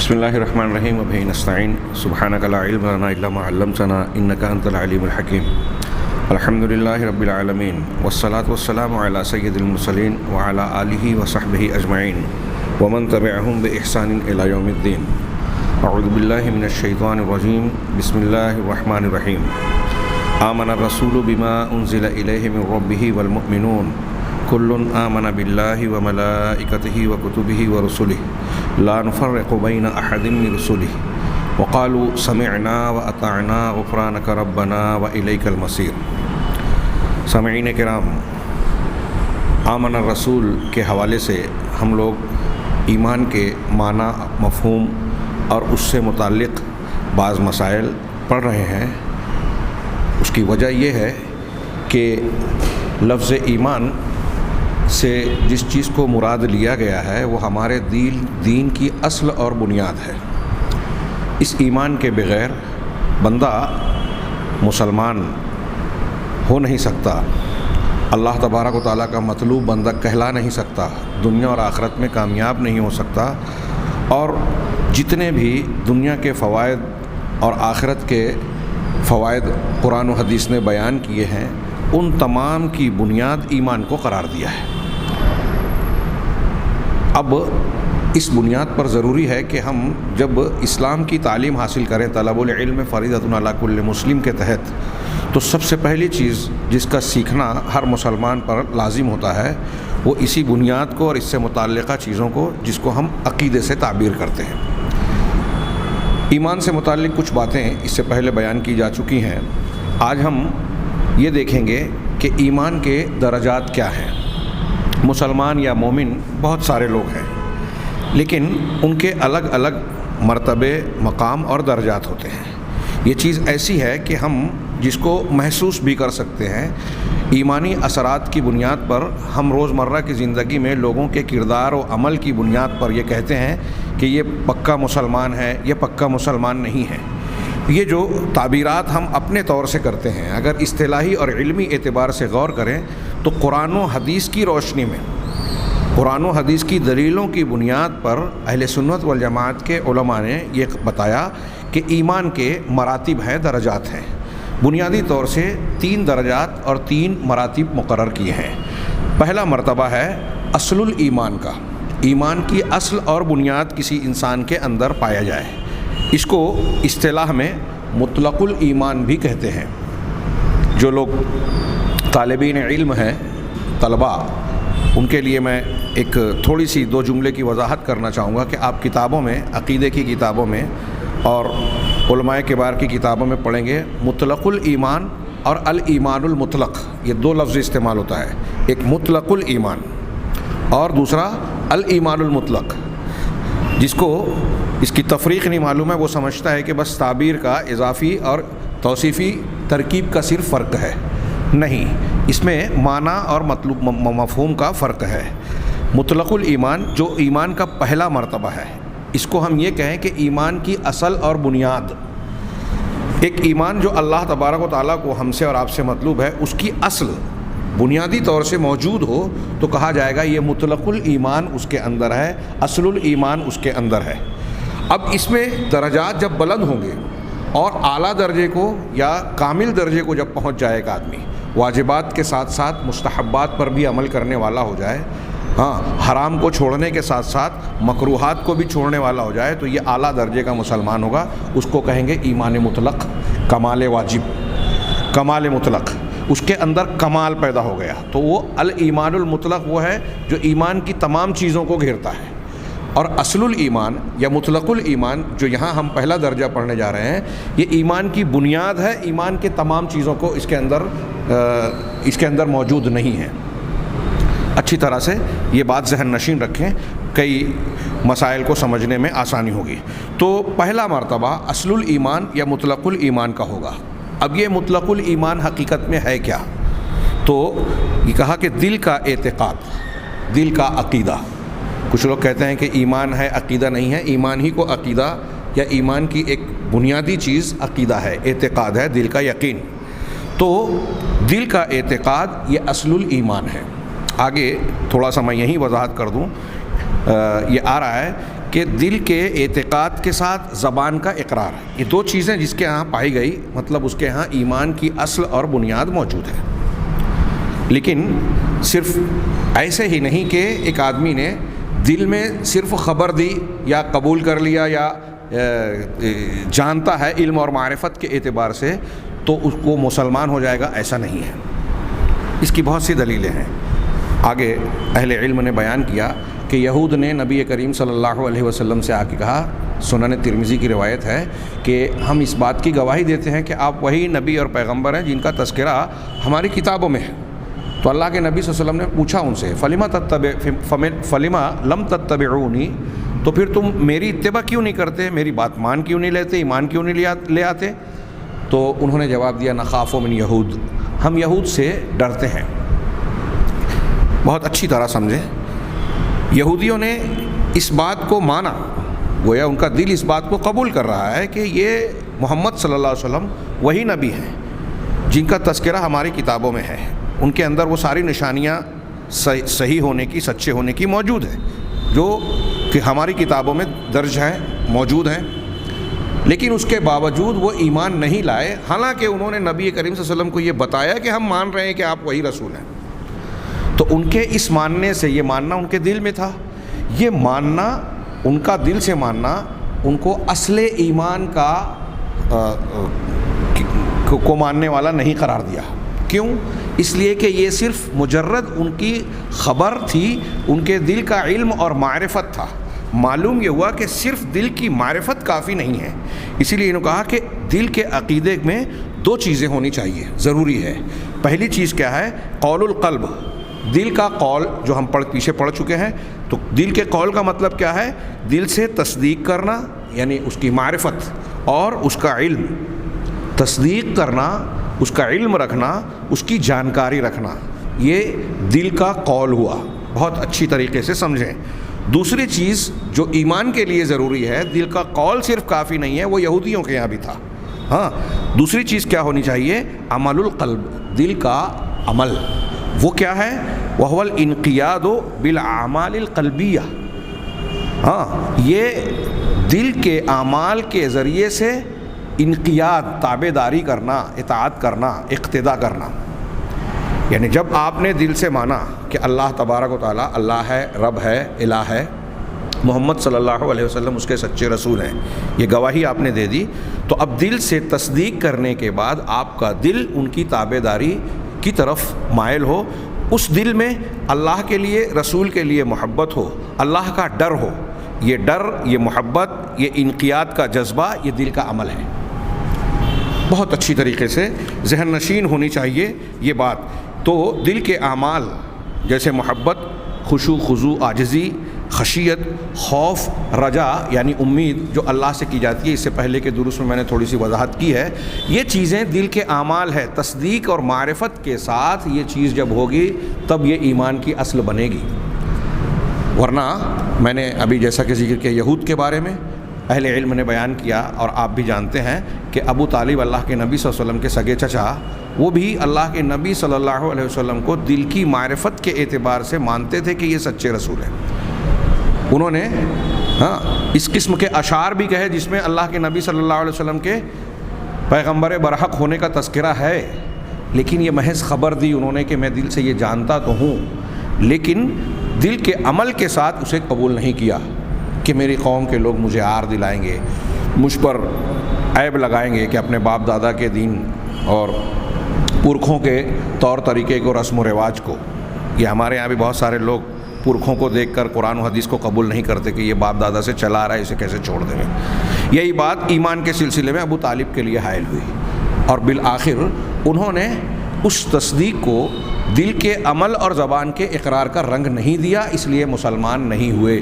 بسم اللہ الرحمن الرحیم وبہ نستعین سبحانک لا علم لنا الا ما علمتنا انک انت العلیم الحکیم الحمد للہ رب العالمین والصلاة والسلام علی سید المرسلین وعلی آلہ وصحبہ اجمعین ومن تبعہم بإحسان الی یوم الدین اعوذ باللہ من الشیطان الرجیم بسم اللہ الرحمن الرحیم آمن الرسول بما انزل الیہ من ربہ والمؤمنون کل آمن باللہ وملائکتہ وکتبہ ورسلہ لا نفرق بین احد من رسلہ وقالوا سمعنا واطعنا غفرانک ربنا والیک المصیر۔ سامعین کرام، آمن الرسول کے حوالے سے ہم لوگ ایمان کے معنی، مفہوم اور اس سے متعلق بعض مسائل پڑھ رہے ہیں۔ اس کی وجہ یہ ہے کہ لفظ ایمان سے جس چیز کو مراد لیا گیا ہے وہ ہمارے دین کی اصل اور بنیاد ہے۔ اس ایمان کے بغیر بندہ مسلمان ہو نہیں سکتا، اللہ تبارک و تعالیٰ کا مطلوب بندہ کہلا نہیں سکتا، دنیا اور آخرت میں کامیاب نہیں ہو سکتا، اور جتنے بھی دنیا کے فوائد اور آخرت کے فوائد قرآن و حدیث نے بیان کیے ہیں ان تمام کی بنیاد ایمان کو قرار دیا ہے۔ اب اس بنیاد پر ضروری ہے کہ ہم جب اسلام کی تعلیم حاصل کریں، طلب العلم فریضۃ علی کل مسلم کے تحت، تو سب سے پہلی چیز جس کا سیکھنا ہر مسلمان پر لازم ہوتا ہے وہ اسی بنیاد کو اور اس سے متعلقہ چیزوں کو، جس کو ہم عقیدے سے تعبیر کرتے ہیں۔ ایمان سے متعلق کچھ باتیں اس سے پہلے بیان کی جا چکی ہیں۔ آج ہم یہ دیکھیں گے کہ ایمان کے درجات کیا ہیں۔ مسلمان یا مومن بہت سارے لوگ ہیں، لیکن ان کے الگ الگ مرتبے، مقام اور درجات ہوتے ہیں۔ یہ چیز ایسی ہے کہ ہم جس کو محسوس بھی کر سکتے ہیں۔ ایمانی اثرات کی بنیاد پر ہم روزمرہ کی زندگی میں لوگوں کے کردار و عمل کی بنیاد پر یہ کہتے ہیں کہ یہ پکا مسلمان ہے، یہ پکا مسلمان نہیں ہے۔ یہ جو تعبیرات ہم اپنے طور سے کرتے ہیں، اگر اصطلاحی اور علمی اعتبار سے غور کریں تو قرآن و حدیث کی روشنی میں، قرآن و حدیث کی دلیلوں کی بنیاد پر اہل سنت والجماعت کے علماء نے یہ بتایا کہ ایمان کے مراتب ہیں، درجات ہیں۔ بنیادی طور سے 3 درجات اور 3 مراتب مقرر کیے ہیں۔ پہلا مرتبہ ہے اصل الایمان کا، ایمان کی اصل اور بنیاد کسی انسان کے اندر پایا جائے۔ اس کو اصطلاح میں مطلق الایمان بھی کہتے ہیں۔ جو لوگ طالبین علم ہیں، طلباء، ان کے لیے میں ایک تھوڑی سی 2 جملے کی وضاحت کرنا چاہوں گا کہ آپ کتابوں میں، عقیدے کی کتابوں میں اور علماء کبار کی کتابوں میں پڑھیں گے، مطلق الایمان اور الایمان المطلق، یہ 2 لفظ استعمال ہوتا ہے۔ ایک مطلق الایمان اور دوسرا الایمان المطلق۔ جس کو اس کی تفریق نہیں معلوم ہے وہ سمجھتا ہے کہ بس تعبیر کا اضافی اور توصیفی ترکیب کا صرف فرق ہے۔ نہیں، اس میں معنی اور مطلوب مفہوم کا فرق ہے۔ مطلق الایمان جو ایمان کا پہلا مرتبہ ہے، اس کو ہم یہ کہیں کہ ایمان کی اصل اور بنیاد۔ ایک ایمان جو اللہ تبارک و تعالیٰ کو ہم سے اور آپ سے مطلوب ہے، اس کی اصل بنیادی طور سے موجود ہو تو کہا جائے گا یہ مطلق الایمان اس کے اندر ہے، اصل الایمان اس کے اندر ہے۔ اب اس میں درجات جب بلند ہوں گے اور اعلیٰ درجے کو یا کامل درجے کو جب پہنچ جائے ایک آدمی، واجبات کے ساتھ ساتھ مستحبات پر بھی عمل کرنے والا ہو جائے، حرام کو چھوڑنے کے ساتھ ساتھ مکروہات کو بھی چھوڑنے والا ہو جائے، تو یہ اعلیٰ درجے کا مسلمان ہوگا۔ اس کو کہیں گے ایمان مطلق، کمال واجب، کمال مطلق، اس کے اندر کمال پیدا ہو گیا۔ تو وہ الایمان المطلق وہ ہے جو ایمان کی تمام چیزوں کو گھیرتا ہے، اور اصل الایمان یا مطلق الایمان جو یہاں ہم پہلا درجہ پڑھنے جا رہے ہیں، یہ ایمان کی بنیاد ہے، ایمان کے تمام چیزوں کو اس کے اندر موجود نہیں ہے۔ اچھی طرح سے یہ بات ذہن نشین رکھیں، کئی مسائل کو سمجھنے میں آسانی ہوگی۔ تو پہلا مرتبہ اصل الایمان یا مطلق الایمان کا ہوگا۔ اب یہ مطلق الایمان حقیقت میں ہے کیا؟ تو یہ کہا کہ دل کا اعتقاد، دل کا عقیدہ۔ کچھ لوگ کہتے ہیں کہ ایمان ہے، عقیدہ نہیں ہے۔ ایمان ہی کو عقیدہ یا ایمان کی ایک بنیادی چیز عقیدہ ہے، اعتقاد ہے، دل کا یقین۔ تو دل کا اعتقاد یہ اصل الایمان ہے۔ آگے تھوڑا سا میں یہیں وضاحت کر دوں۔ یہ آ رہا ہے کہ دل کے اعتقاد کے ساتھ زبان کا اقرار، یہ دو چیزیں جس کے ہاں پائی گئی، مطلب اس کے ہاں ایمان کی اصل اور بنیاد موجود ہے۔ لیکن صرف ایسے ہی نہیں کہ ایک آدمی نے دل میں صرف خبر دی یا قبول کر لیا یا جانتا ہے علم اور معرفت کے اعتبار سے تو اس کو مسلمان ہو جائے گا، ایسا نہیں ہے۔ اس کی بہت سی دلیلیں ہیں۔ آگے اہل علم نے بیان کیا کہ یہود نے نبی کریم صلی اللہ علیہ وسلم سے آ کے کہا، سنن ترمذی کی روایت ہے کہ ہم اس بات کی گواہی دیتے ہیں کہ آپ وہی نبی اور پیغمبر ہیں جن کا تذکرہ ہماری کتابوں میں ہے۔ تو اللہ کے نبی صلی اللہ علیہ وسلم نے پوچھا ان سے، فلما لم تتبعونی، تو پھر تم میری اتباع کیوں نہیں کرتے، میری بات مان کیوں نہیں لیتے، ایمان کیوں نہیں لے آتے؟ تو انہوں نے جواب دیا، نخاف من یہود، ہم یہود سے ڈرتے ہیں۔ بہت اچھی طرح سمجھیں، یہودیوں نے اس بات کو مانا، گویا ان کا دل اس بات کو قبول کر رہا ہے کہ یہ محمد صلی اللہ علیہ وسلم وہی نبی ہیں جن کا تذکرہ ہماری کتابوں میں ہے، ان کے اندر وہ ساری نشانیاں صحیح ہونے کی، سچے ہونے کی موجود ہیں جو کہ ہماری کتابوں میں درج ہیں، موجود ہیں۔ لیکن اس کے باوجود وہ ایمان نہیں لائے، حالانکہ انہوں نے نبی کریم صلی اللہ علیہ وسلم کو یہ بتایا کہ ہم مان رہے ہیں کہ آپ وہی رسول ہیں۔ تو ان کے اس ماننے سے، یہ ماننا ان کے دل میں تھا، یہ ماننا، ان کا دل سے ماننا ان کو اصل ایمان کو ماننے والا نہیں قرار دیا۔ کیوں؟ اس لیے کہ یہ صرف مجرد ان کی خبر تھی، ان کے دل کا علم اور معرفت تھا۔ معلوم یہ ہوا کہ صرف دل کی معرفت کافی نہیں ہے، اسی لیے انہوں نے کہا کہ دل کے عقیدے میں دو چیزیں ہونی چاہیے، ضروری ہے۔ پہلی چیز کیا ہے؟ قول القلب، دل کا قول، جو ہم پیچھے پڑھ چکے ہیں۔ تو دل کے قول کا مطلب کیا ہے؟ دل سے تصدیق کرنا، یعنی اس کی معرفت اور اس کا علم، تصدیق کرنا، اس کا علم رکھنا، اس کی جانکاری رکھنا، یہ دل کا قول ہوا۔ بہت اچھی طریقے سے سمجھیں۔ دوسری چیز جو ایمان کے لیے ضروری ہے، دل کا قول صرف کافی نہیں ہے، وہ یہودیوں کے یہاں بھی تھا۔ ہاں، دوسری چیز کیا ہونی چاہیے؟ عمل القلب، دل کا عمل۔ وہ کیا ہے؟ وہو الانقیاد بالاعمال القلبیہ۔ ہاں، یہ دل کے اعمال کے ذریعے سے انقیاد، تابع داری کرنا، اطاعت کرنا، اقتداء کرنا۔ یعنی جب آپ نے دل سے مانا کہ اللہ تبارک و تعالیٰ اللہ ہے، رب ہے، الہ ہے، محمد صلی اللہ علیہ وسلم اس کے سچے رسول ہیں، یہ گواہی آپ نے دے دی، تو اب دل سے تصدیق کرنے کے بعد آپ کا دل ان کی تابع داری کی طرف مائل ہو، اس دل میں اللہ کے لیے، رسول کے لیے محبت ہو، اللہ کا ڈر ہو۔ یہ ڈر، یہ محبت، یہ انقیاد کا جذبہ، یہ دل کا عمل ہے۔ بہت اچھی طریقے سے ذہن نشین ہونی چاہیے یہ بات۔ تو دل کے اعمال جیسے محبت، خشوع، خضوع، عاجزی، خشیت، خوف، رجا یعنی امید جو اللہ سے کی جاتی ہے، اس سے پہلے کے دروس میں نے تھوڑی سی وضاحت کی ہے، یہ چیزیں دل کے اعمال ہے۔ تصدیق اور معرفت کے ساتھ یہ چیز جب ہوگی تب یہ ایمان کی اصل بنے گی۔ ورنہ میں نے ابھی جیسا کہ ذکر کیا یہود کے بارے میں، اہل علم نے بیان کیا اور آپ بھی جانتے ہیں کہ ابو طالب اللہ کے نبی صلی اللہ علیہ وسلم کے سگے چچا، وہ بھی اللہ کے نبی صلی اللہ علیہ وسلم کو دل کی معرفت کے اعتبار سے مانتے تھے کہ یہ سچے رسول ہیں۔ انہوں نے اس قسم کے اشعار بھی کہے جس میں اللہ کے نبی صلی اللہ علیہ وسلم کے پیغمبر برحق ہونے کا تذکرہ ہے، لیکن یہ محض خبر دی انہوں نے کہ میں دل سے یہ جانتا تو ہوں، لیکن دل کے عمل کے ساتھ اسے قبول نہیں کیا کہ میری قوم کے لوگ مجھے عار دلائیں گے، مجھ پر عیب لگائیں گے کہ اپنے باپ دادا کے دین اور پرکھوں کے طور طریقے کو، رسم و رواج کو، یہ ہمارے یہاں بھی بہت سارے لوگ پرکھوں کو دیکھ کر قرآن و حدیث کو قبول نہیں کرتے کہ یہ باپ دادا سے چلا آ رہا ہے، اسے کیسے چھوڑ دیں گے۔ یہی بات ایمان کے سلسلے میں ابو طالب کے لیے حائل ہوئی، اور بالآخر انہوں نے اس تصدیق کو دل کے عمل اور زبان کے اقرار کا رنگ نہیں دیا، اس لیے مسلمان نہیں ہوئے۔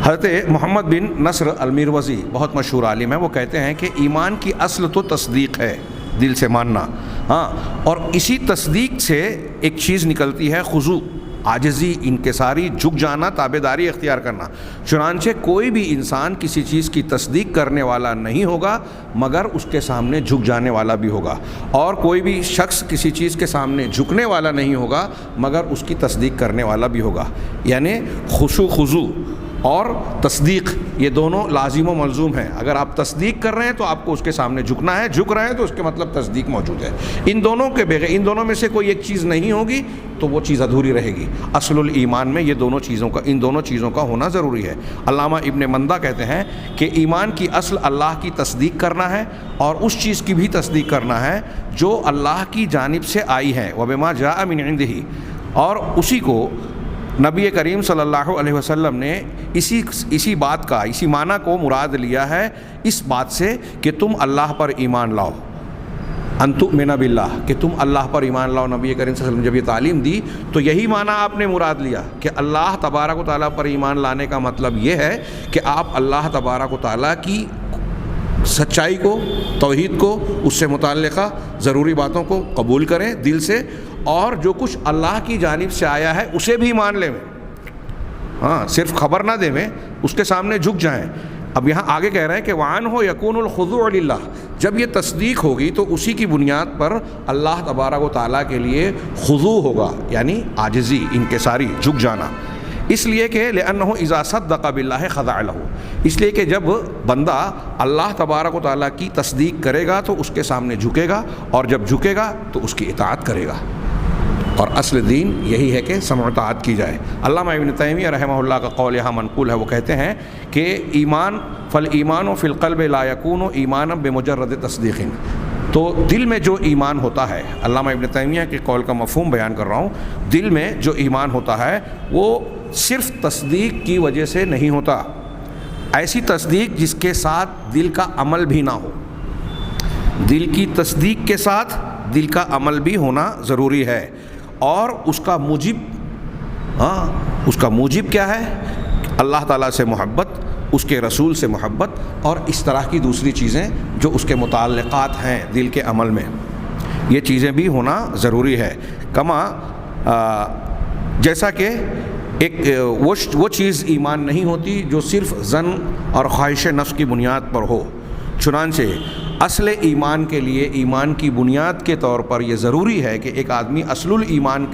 حضرت محمد بن نصر المروزی بہت مشہور عالم ہے، وہ کہتے ہیں کہ ایمان کی اصل تو تصدیق ہے، دل سے ماننا، اور اسی تصدیق سے ایک چیز نکلتی ہے خضوع، عاجزی، انکساری، جھک جانا، تابع داری اختیار کرنا۔ چنانچہ کوئی بھی انسان کسی چیز کی تصدیق کرنے والا نہیں ہوگا مگر اس کے سامنے جھک جانے والا بھی ہوگا، اور کوئی بھی شخص کسی چیز کے سامنے جھکنے والا نہیں ہوگا مگر اس کی تصدیق کرنے والا بھی ہوگا۔ یعنی خشوع، خضوع، اور تصدیق، یہ دونوں لازم و ملزوم ہیں۔ اگر آپ تصدیق کر رہے ہیں تو آپ کو اس کے سامنے جھکنا ہے، جھک رہے ہیں تو اس کے مطلب تصدیق موجود ہے۔ ان دونوں کے بغیر، ان دونوں میں سے کوئی ایک چیز نہیں ہوگی تو وہ چیز ادھوری رہے گی۔ اصل الایمان میں یہ دونوں چیزوں کا، ان دونوں چیزوں کا ہونا ضروری ہے۔ علامہ ابن مندہ کہتے ہیں کہ ایمان کی اصل اللہ کی تصدیق کرنا ہے اور اس چیز کی بھی تصدیق کرنا ہے جو اللہ کی جانب سے آئی ہے، وَبِمَا جَاءَ مِنْ عِنْدِهِ، اور اسی کو نبی کریم صلی اللہ علیہ وسلم نے اسی بات کا، اسی معنی کو مراد لیا ہے اس بات سے کہ تم اللہ پر ایمان لاؤ، ان تؤمن باللہ، کہ تم اللہ پر ایمان لاؤ۔ نبی کریم صلی اللہ علیہ وسلم نے جب یہ تعلیم دی تو یہی معنی آپ نے مراد لیا کہ اللہ تبارک و تعالیٰ پر ایمان لانے کا مطلب یہ ہے کہ آپ اللہ تبارک و تعالیٰ کی سچائی کو، توحید کو، اس سے متعلقہ ضروری باتوں کو قبول کریں دل سے، اور جو کچھ اللہ کی جانب سے آیا ہے اسے بھی مان لیں، ہاں صرف خبر نہ دیں، اس کے سامنے جھک جائیں۔ اب یہاں آگے کہہ رہے ہیں کہ وَعَنْهُ يَكُونُ الْخُضُوعُ لِلَّهِ، جب یہ تصدیق ہوگی تو اسی کی بنیاد پر اللہ تبارک و تعالیٰ کے لیے خضوع ہوگا، یعنی عاجزی، انکساری، جھک جانا۔ اس لیے کہ لِأَنَّهُ إِذَا صَدَّقَ بِاللَّهِ خَضَعَ لَهُ، اس لیے کہ جب بندہ اللہ تبارک و تعالیٰ کی تصدیق کرے گا تو اس کے سامنے جھکے گا، اور جب جھکے گا تو اس کی اطاعت کرے گا، اور اصل دین یہی ہے کہ سمع و اطاعت کی جائے۔ علامہ ابن تیمیہ رحمہ اللہ کا قول یہاں منقول ہے، وہ کہتے ہیں کہ ایمان فالایمان فی القلب لا یکون ایمانا بمجرد تصدیق، تو دل میں جو ایمان ہوتا ہے، علامہ ابن تیمیہ کے قول کا مفہوم بیان کر رہا ہوں، دل میں جو ایمان ہوتا ہے وہ صرف تصدیق کی وجہ سے نہیں ہوتا، ایسی تصدیق جس کے ساتھ دل کا عمل بھی نہ ہو، دل کی تصدیق کے ساتھ دل کا عمل بھی ہونا ضروری ہے، اور اس کا موجب کیا ہے؟ اللہ تعالیٰ سے محبت، اس کے رسول سے محبت، اور اس طرح کی دوسری چیزیں جو اس کے متعلقات ہیں دل کے عمل میں، یہ چیزیں بھی ہونا ضروری ہے۔ کما جیسا کہ ایک وہ چیز ایمان نہیں ہوتی جو صرف ظن اور خواہش نفس کی بنیاد پر ہو، چنانچہ اصل ایمان کے لیے ایمان کی بنیاد کے طور پر یہ ضروری ہے کہ ایک آدمی اصل الایمان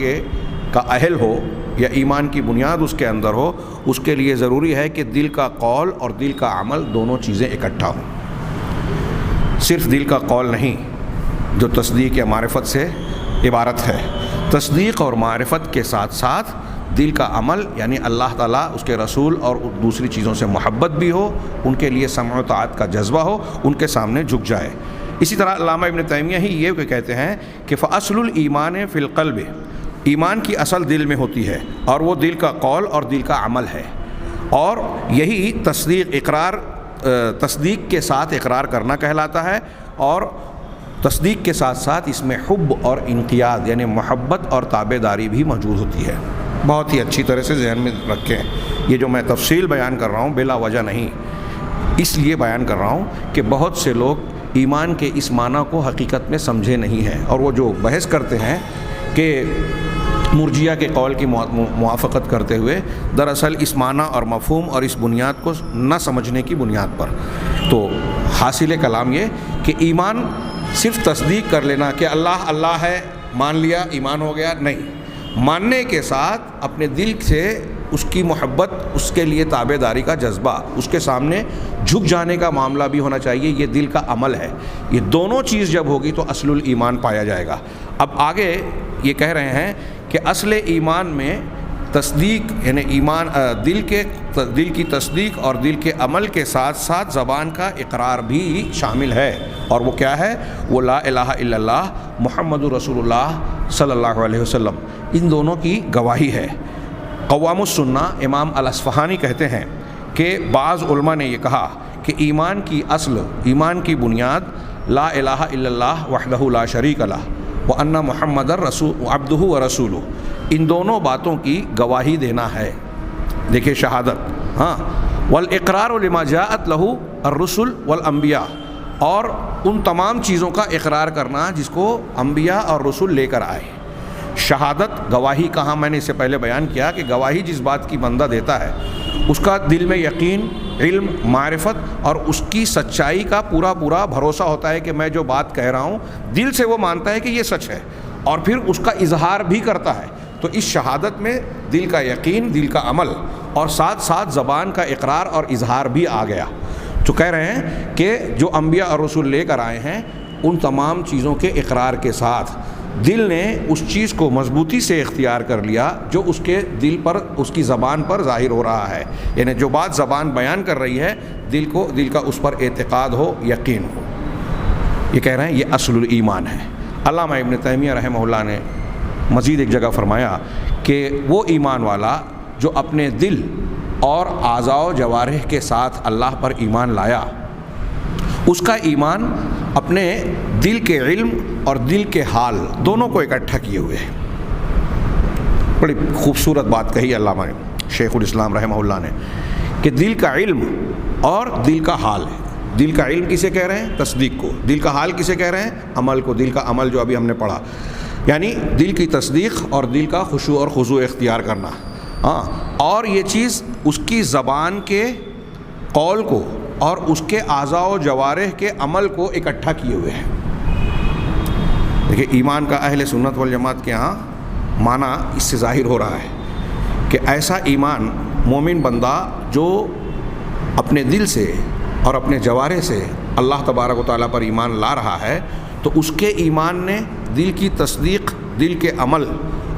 کا اہل ہو، یا ایمان کی بنیاد اس کے اندر ہو۔ اس کے لیے ضروری ہے کہ دل کا قول اور دل کا عمل دونوں چیزیں اکٹھا ہوں، صرف دل کا قول نہیں جو تصدیق یا معرفت سے عبارت ہے، تصدیق اور معرفت کے ساتھ ساتھ دل کا عمل، یعنی اللہ تعالیٰ، اس کے رسول اور دوسری چیزوں سے محبت بھی ہو، ان کے لیے سمع و طاعت کا جذبہ ہو، ان کے سامنے جھک جائے۔ اسی طرح علامہ ابن تیمیہ ہی یہ کہتے ہیں کہ فَأَصْلُ الْإِيمَانِ فِي الْقَلْبِ، ایمان کی اصل دل میں ہوتی ہے، اور وہ دل کا قول اور دل کا عمل ہے، اور یہی تصدیق کے ساتھ اقرار کرنا کہلاتا ہے، اور تصدیق کے ساتھ ساتھ اس میں حب اور انقیاد یعنی محبت اور تابع داری بھی موجود ہوتی ہے۔ بہت ہی اچھی طرح سے ذہن میں رکھیں، یہ جو میں تفصیل بیان کر رہا ہوں بلا وجہ نہیں، اس لیے بیان کر رہا ہوں کہ بہت سے لوگ ایمان کے اس معنی کو حقیقت میں سمجھے نہیں ہیں، اور وہ جو بحث کرتے ہیں کہ مرجیہ کے قول کی موافقت کرتے ہوئے، دراصل اس معنی اور مفہوم اور اس بنیاد کو نہ سمجھنے کی بنیاد پر، تو حاصل کلام یہ کہ ایمان صرف تصدیق کر لینا کہ اللہ اللہ ہے، مان لیا ایمان ہو گیا، نہیں، ماننے کے ساتھ اپنے دل سے اس کی محبت، اس کے لیے تابع داری کا جذبہ، اس کے سامنے جھک جانے کا معاملہ بھی ہونا چاہیے، یہ دل کا عمل ہے۔ یہ دونوں چیز جب ہوگی تو اصل الایمان پایا جائے گا۔ اب آگے یہ کہہ رہے ہیں کہ اصل ایمان میں تصدیق یعنی ایمان دل کی تصدیق اور دل کے عمل کے ساتھ ساتھ زبان کا اقرار بھی شامل ہے، اور وہ کیا ہے؟ وہ لا الہ الا اللہ محمد رسول اللہ صلی اللہ علیہ وسلم، ان دونوں کی گواہی ہے۔ قوام السنہ امام الاصفہانی کہتے ہیں کہ بعض علماء نے یہ کہا کہ ایمان کی اصل، ایمان کی بنیاد لا الہ الا اللہ وحدہ لا شریک لہ وان محمد عبدہ ورسولہ، ان دونوں باتوں کی گواہی دینا ہے۔ دیکھیں شہادت، ہاں، والاقرار لما جاءت لہ الرسل والانبیاء، اور ان تمام چیزوں کا اقرار کرنا جس کو انبیاء اور رسول لے کر آئے۔ شہادت، گواہی، کہاں میں نے اس سے پہلے بیان کیا کہ گواہی جس بات کی بندہ دیتا ہے اس کا دل میں یقین، علم، معرفت اور اس کی سچائی کا پورا بھروسہ ہوتا ہے کہ میں جو بات کہہ رہا ہوں دل سے وہ مانتا ہے کہ یہ سچ ہے، اور پھر اس کا اظہار بھی کرتا ہے۔ تو اس شہادت میں دل کا یقین، دل کا عمل اور ساتھ ساتھ زبان کا اقرار اور اظہار بھی آ گیا. تو کہہ رہے ہیں کہ جو انبیاء اور رسول لے کر آئے ہیں ان تمام چیزوں کے اقرار کے ساتھ دل نے اس چیز کو مضبوطی سے اختیار کر لیا جو اس کے دل پر، اس کی زبان پر ظاہر ہو رہا ہے. یعنی جو بات زبان بیان کر رہی ہے دل کا اس پر اعتقاد ہو، یقین ہو. یہ کہہ رہے ہیں یہ اصل الایمان ہے. علامہ ابن تیمیہ رحمہ اللہ نے مزید ایک جگہ فرمایا کہ وہ ایمان والا جو اپنے دل اور اعضاء و جوارح کے ساتھ اللہ پر ایمان لایا، اس کا ایمان اپنے دل کے علم اور دل کے حال دونوں کو اکٹھا کیے ہوئے ہے. بڑی خوبصورت بات کہی علامہ شیخ الاسلام رحمہ اللہ نے کہ دل کا علم اور دل کا حال ہے. دل کا علم کسے کہہ رہے ہیں؟ تصدیق کو. دل کا حال کسے کہہ رہے ہیں؟ عمل کو. دل کا عمل جو ابھی ہم نے پڑھا، یعنی دل کی تصدیق اور دل کا خشوع اور خضوع اختیار کرنا. ہاں، اور یہ چیز اس کی زبان کے قول کو اور اس کے اعضاء و جوارح کے عمل کو اکٹھا کیے ہوئے ہیں. دیکھیں ایمان کا اہل سنت والجماعت کے ہاں معنی اس سے ظاہر ہو رہا ہے کہ ایسا ایمان مومن بندہ جو اپنے دل سے اور اپنے جوارح سے اللہ تبارک و تعالیٰ پر ایمان لا رہا ہے تو اس کے ایمان نے دل کی تصدیق، دل کے عمل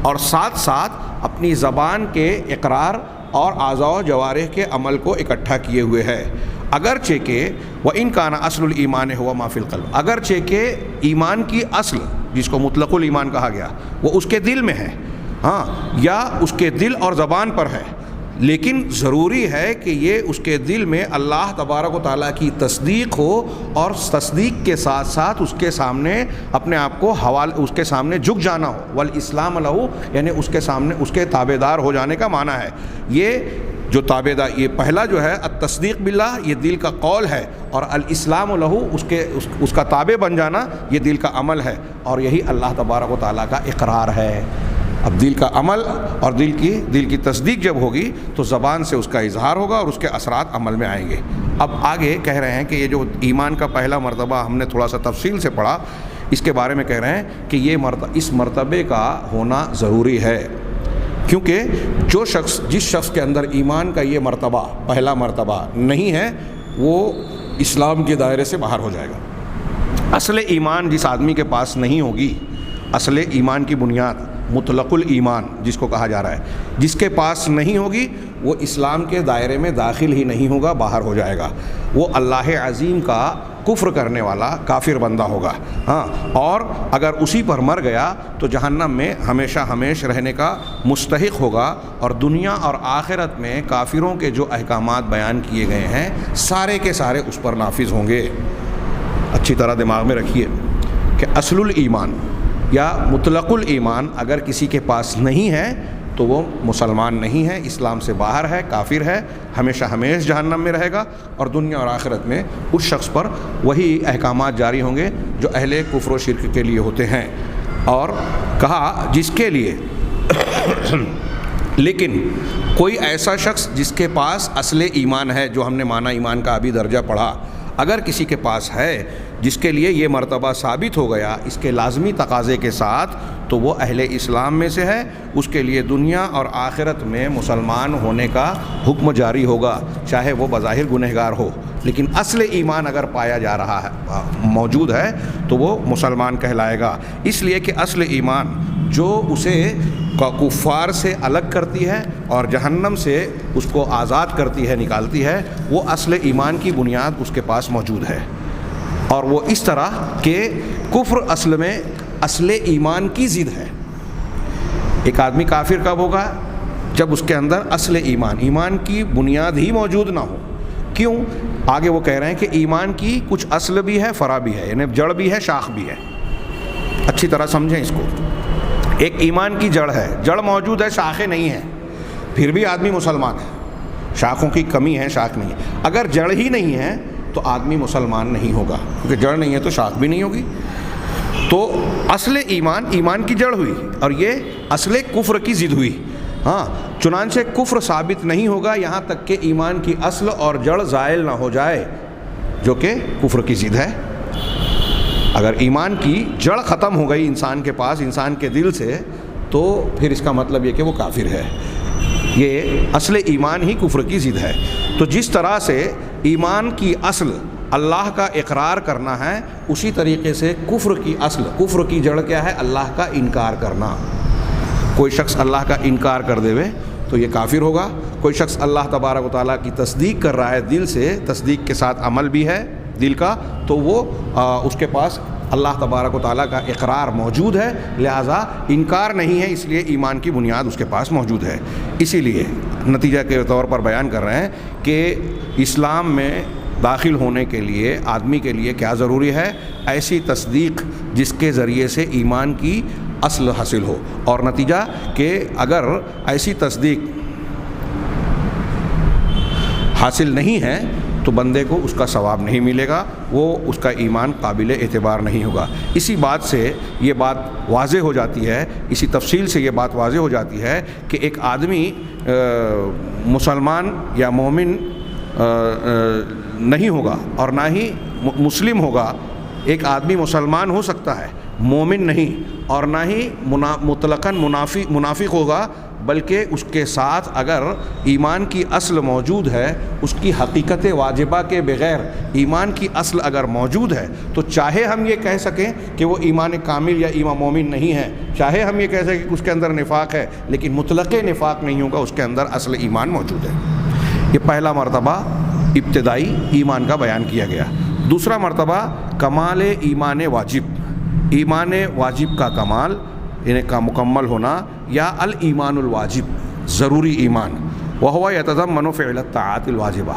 اور ساتھ ساتھ اپنی زبان کے اقرار اور اعضاء و جوارح کے عمل کو اکٹھا کیے ہوئے ہے. اگرچہ کہ وَإِن كَانَ أَصْلُ الْإِيمَانِ هُوَ مَا فِي الْقَلْبِ، اگرچہ کہ ایمان کی اصل جس کو مطلق الایمان کہا گیا وہ اس کے دل میں ہے، ہاں، یا اس کے دل اور زبان پر ہے، لیکن ضروری ہے کہ یہ اس کے دل میں اللہ تبارک و تعالیٰ کی تصدیق ہو اور تصدیق کے ساتھ ساتھ اس کے سامنے اپنے آپ کو اس کے سامنے جھک جانا ہو. والاسلام لہو، یعنی اس کے سامنے اس کے تابع دار ہو جانے کا معنی ہے. یہ جو تابع دار، یہ پہلا جو ہے التصدیق باللہ، یہ دل کا قول ہے، اور الاسلام لہو اس کا تابع بن جانا یہ دل کا عمل ہے، اور یہی اللہ تبارک و تعالیٰ کا اقرار ہے. اب دل کا عمل اور دل کی تصدیق جب ہوگی تو زبان سے اس کا اظہار ہوگا اور اس کے اثرات عمل میں آئیں گے. اب آگے کہہ رہے ہیں کہ یہ جو ایمان کا پہلا مرتبہ ہم نے تھوڑا سا تفصیل سے پڑھا، اس کے بارے میں کہہ رہے ہیں کہ یہ اس مرتبے کا ہونا ضروری ہے، کیونکہ جس شخص کے اندر ایمان کا یہ مرتبہ، پہلا مرتبہ نہیں ہے، وہ اسلام کے دائرے سے باہر ہو جائے گا. اصل ایمان جس آدمی کے پاس نہیں ہوگی، اصل ایمان کی بنیاد مطلق الایمان جس کو کہا جا رہا ہے، جس کے پاس نہیں ہوگی وہ اسلام کے دائرے میں داخل ہی نہیں ہوگا، باہر ہو جائے گا. وہ اللہ عظیم کا کفر کرنے والا کافر بندہ ہوگا. ہاں، اور اگر اسی پر مر گیا تو جہنم میں ہمیشہ ہمیش رہنے کا مستحق ہوگا، اور دنیا اور آخرت میں کافروں کے جو احکامات بیان کیے گئے ہیں سارے کے سارے اس پر نافذ ہوں گے. اچھی طرح دماغ میں رکھیے کہ اصل الایمان یا مطلق الایمان اگر کسی کے پاس نہیں ہے تو وہ مسلمان نہیں ہے، اسلام سے باہر ہے، کافر ہے، ہمیشہ ہمیش جہنم میں رہے گا، اور دنیا اور آخرت میں اس شخص پر وہی احکامات جاری ہوں گے جو اہل کفر و شرک کے لیے ہوتے ہیں. اور کہا جس کے لیے لیکن کوئی ایسا شخص جس کے پاس اصل ایمان ہے، جو ہم نے معنی ایمان کا ابھی درجہ پڑھا، اگر کسی کے پاس ہے جس کے لیے یہ مرتبہ ثابت ہو گیا اس کے لازمی تقاضے کے ساتھ، تو وہ اہل اسلام میں سے ہے، اس کے لیے دنیا اور آخرت میں مسلمان ہونے کا حکم جاری ہوگا، چاہے وہ بظاہر گنہگار ہو. لیکن اصل ایمان اگر پایا جا رہا ہے، موجود ہے، تو وہ مسلمان کہلائے گا. اس لیے کہ اصل ایمان جو اسے کفار سے الگ کرتی ہے اور جہنم سے اس کو آزاد کرتی ہے، نکالتی ہے، وہ اصل ایمان کی بنیاد اس کے پاس موجود ہے. اور وہ اس طرح کہ کفر اصل میں اصل ایمان کی ضد ہے. ایک آدمی کافر کب ہوگا؟ جب اس کے اندر اصل ایمان کی بنیاد ہی موجود نہ ہو. کیوں؟ آگے وہ کہہ رہے ہیں کہ ایمان کی کچھ اصل بھی ہے، فرع بھی ہے، یعنی جڑ بھی ہے، شاخ بھی ہے. اچھی طرح سمجھیں اس کو. ایک ایمان کی جڑ ہے، جڑ موجود ہے، شاخیں نہیں ہیں، پھر بھی آدمی مسلمان ہے. شاخوں کی کمی ہے، شاخ نہیں ہے. اگر جڑ ہی نہیں ہے تو آدمی مسلمان نہیں ہوگا، کیونکہ جڑ نہیں ہے تو شاخ بھی نہیں ہوگی. تو اصل ایمان کی جڑ ہوئی، اور یہ اصل کفر کی ضد ہوئی. ہاں، چنانچہ کفر ثابت نہیں ہوگا یہاں تک کہ ایمان کی اصل اور جڑ زائل نہ ہو جائے، جو کہ کفر کی ضد ہے. اگر ایمان کی جڑ ختم ہو گئی انسان کے پاس، انسان کے دل سے، تو پھر اس کا مطلب یہ کہ وہ کافر ہے۔ یہ اصل ایمان ہی کفر کی ضد ہے۔ تو جس طرح سے ایمان کی اصل اللہ کا اقرار کرنا ہے، اسی طریقے سے کفر کی اصل، کفر کی جڑ کیا ہے؟ اللہ کا انکار کرنا۔ کوئی شخص اللہ کا انکار کر دے تو یہ کافر ہوگا۔ کوئی شخص اللہ تبارک و تعالیٰ کی تصدیق کر رہا ہے دل سے، تصدیق کے ساتھ عمل بھی ہے دل کا، تو وہ اس کے پاس اللہ تبارک و تعالیٰ کا اقرار موجود ہے، لہٰذا انکار نہیں ہے، اس لیے ایمان کی بنیاد اس کے پاس موجود ہے۔ اسی لیے نتیجہ کے طور پر بیان کر رہے ہیں کہ اسلام میں داخل ہونے کے لیے آدمی کے لیے کیا ضروری ہے؟ ایسی تصدیق جس کے ذریعے سے ایمان کی اصل حاصل ہو، اور نتیجہ کہ اگر ایسی تصدیق حاصل نہیں ہے تو بندے کو اس کا ثواب نہیں ملے گا، وہ اس کا ایمان قابل اعتبار نہیں ہوگا۔ اسی بات سے یہ بات واضح ہو جاتی ہے، اسی تفصیل سے یہ بات واضح ہو جاتی ہے کہ ایک آدمی مسلمان یا مومن نہیں ہوگا اور نہ ہی مسلم ہوگا۔ ایک آدمی مسلمان ہو سکتا ہے، مومن نہیں، اور نہ ہی مطلقاً منافق ہوگا، بلکہ اس کے ساتھ اگر ایمان کی اصل موجود ہے، اس کی حقیقت واجبہ کے بغیر ایمان کی اصل اگر موجود ہے، تو چاہے ہم یہ کہہ سکیں کہ وہ ایمان کامل یا ایمان مومن نہیں ہے، چاہے ہم یہ کہہ سکیں کہ اس کے اندر نفاق ہے، لیکن مطلق نفاق نہیں ہوگا، اس کے اندر اصل ایمان موجود ہے۔ یہ پہلا مرتبہ ابتدائی ایمان کا بیان کیا گیا۔ دوسرا مرتبہ کمال ایمان واجب، ایمان واجب کا کمال، یعنی کا مکمل ہونا، یا الایمان الواجب، ضروری ایمان، وہو یتضمن فعل الطاعات الواجبہ۔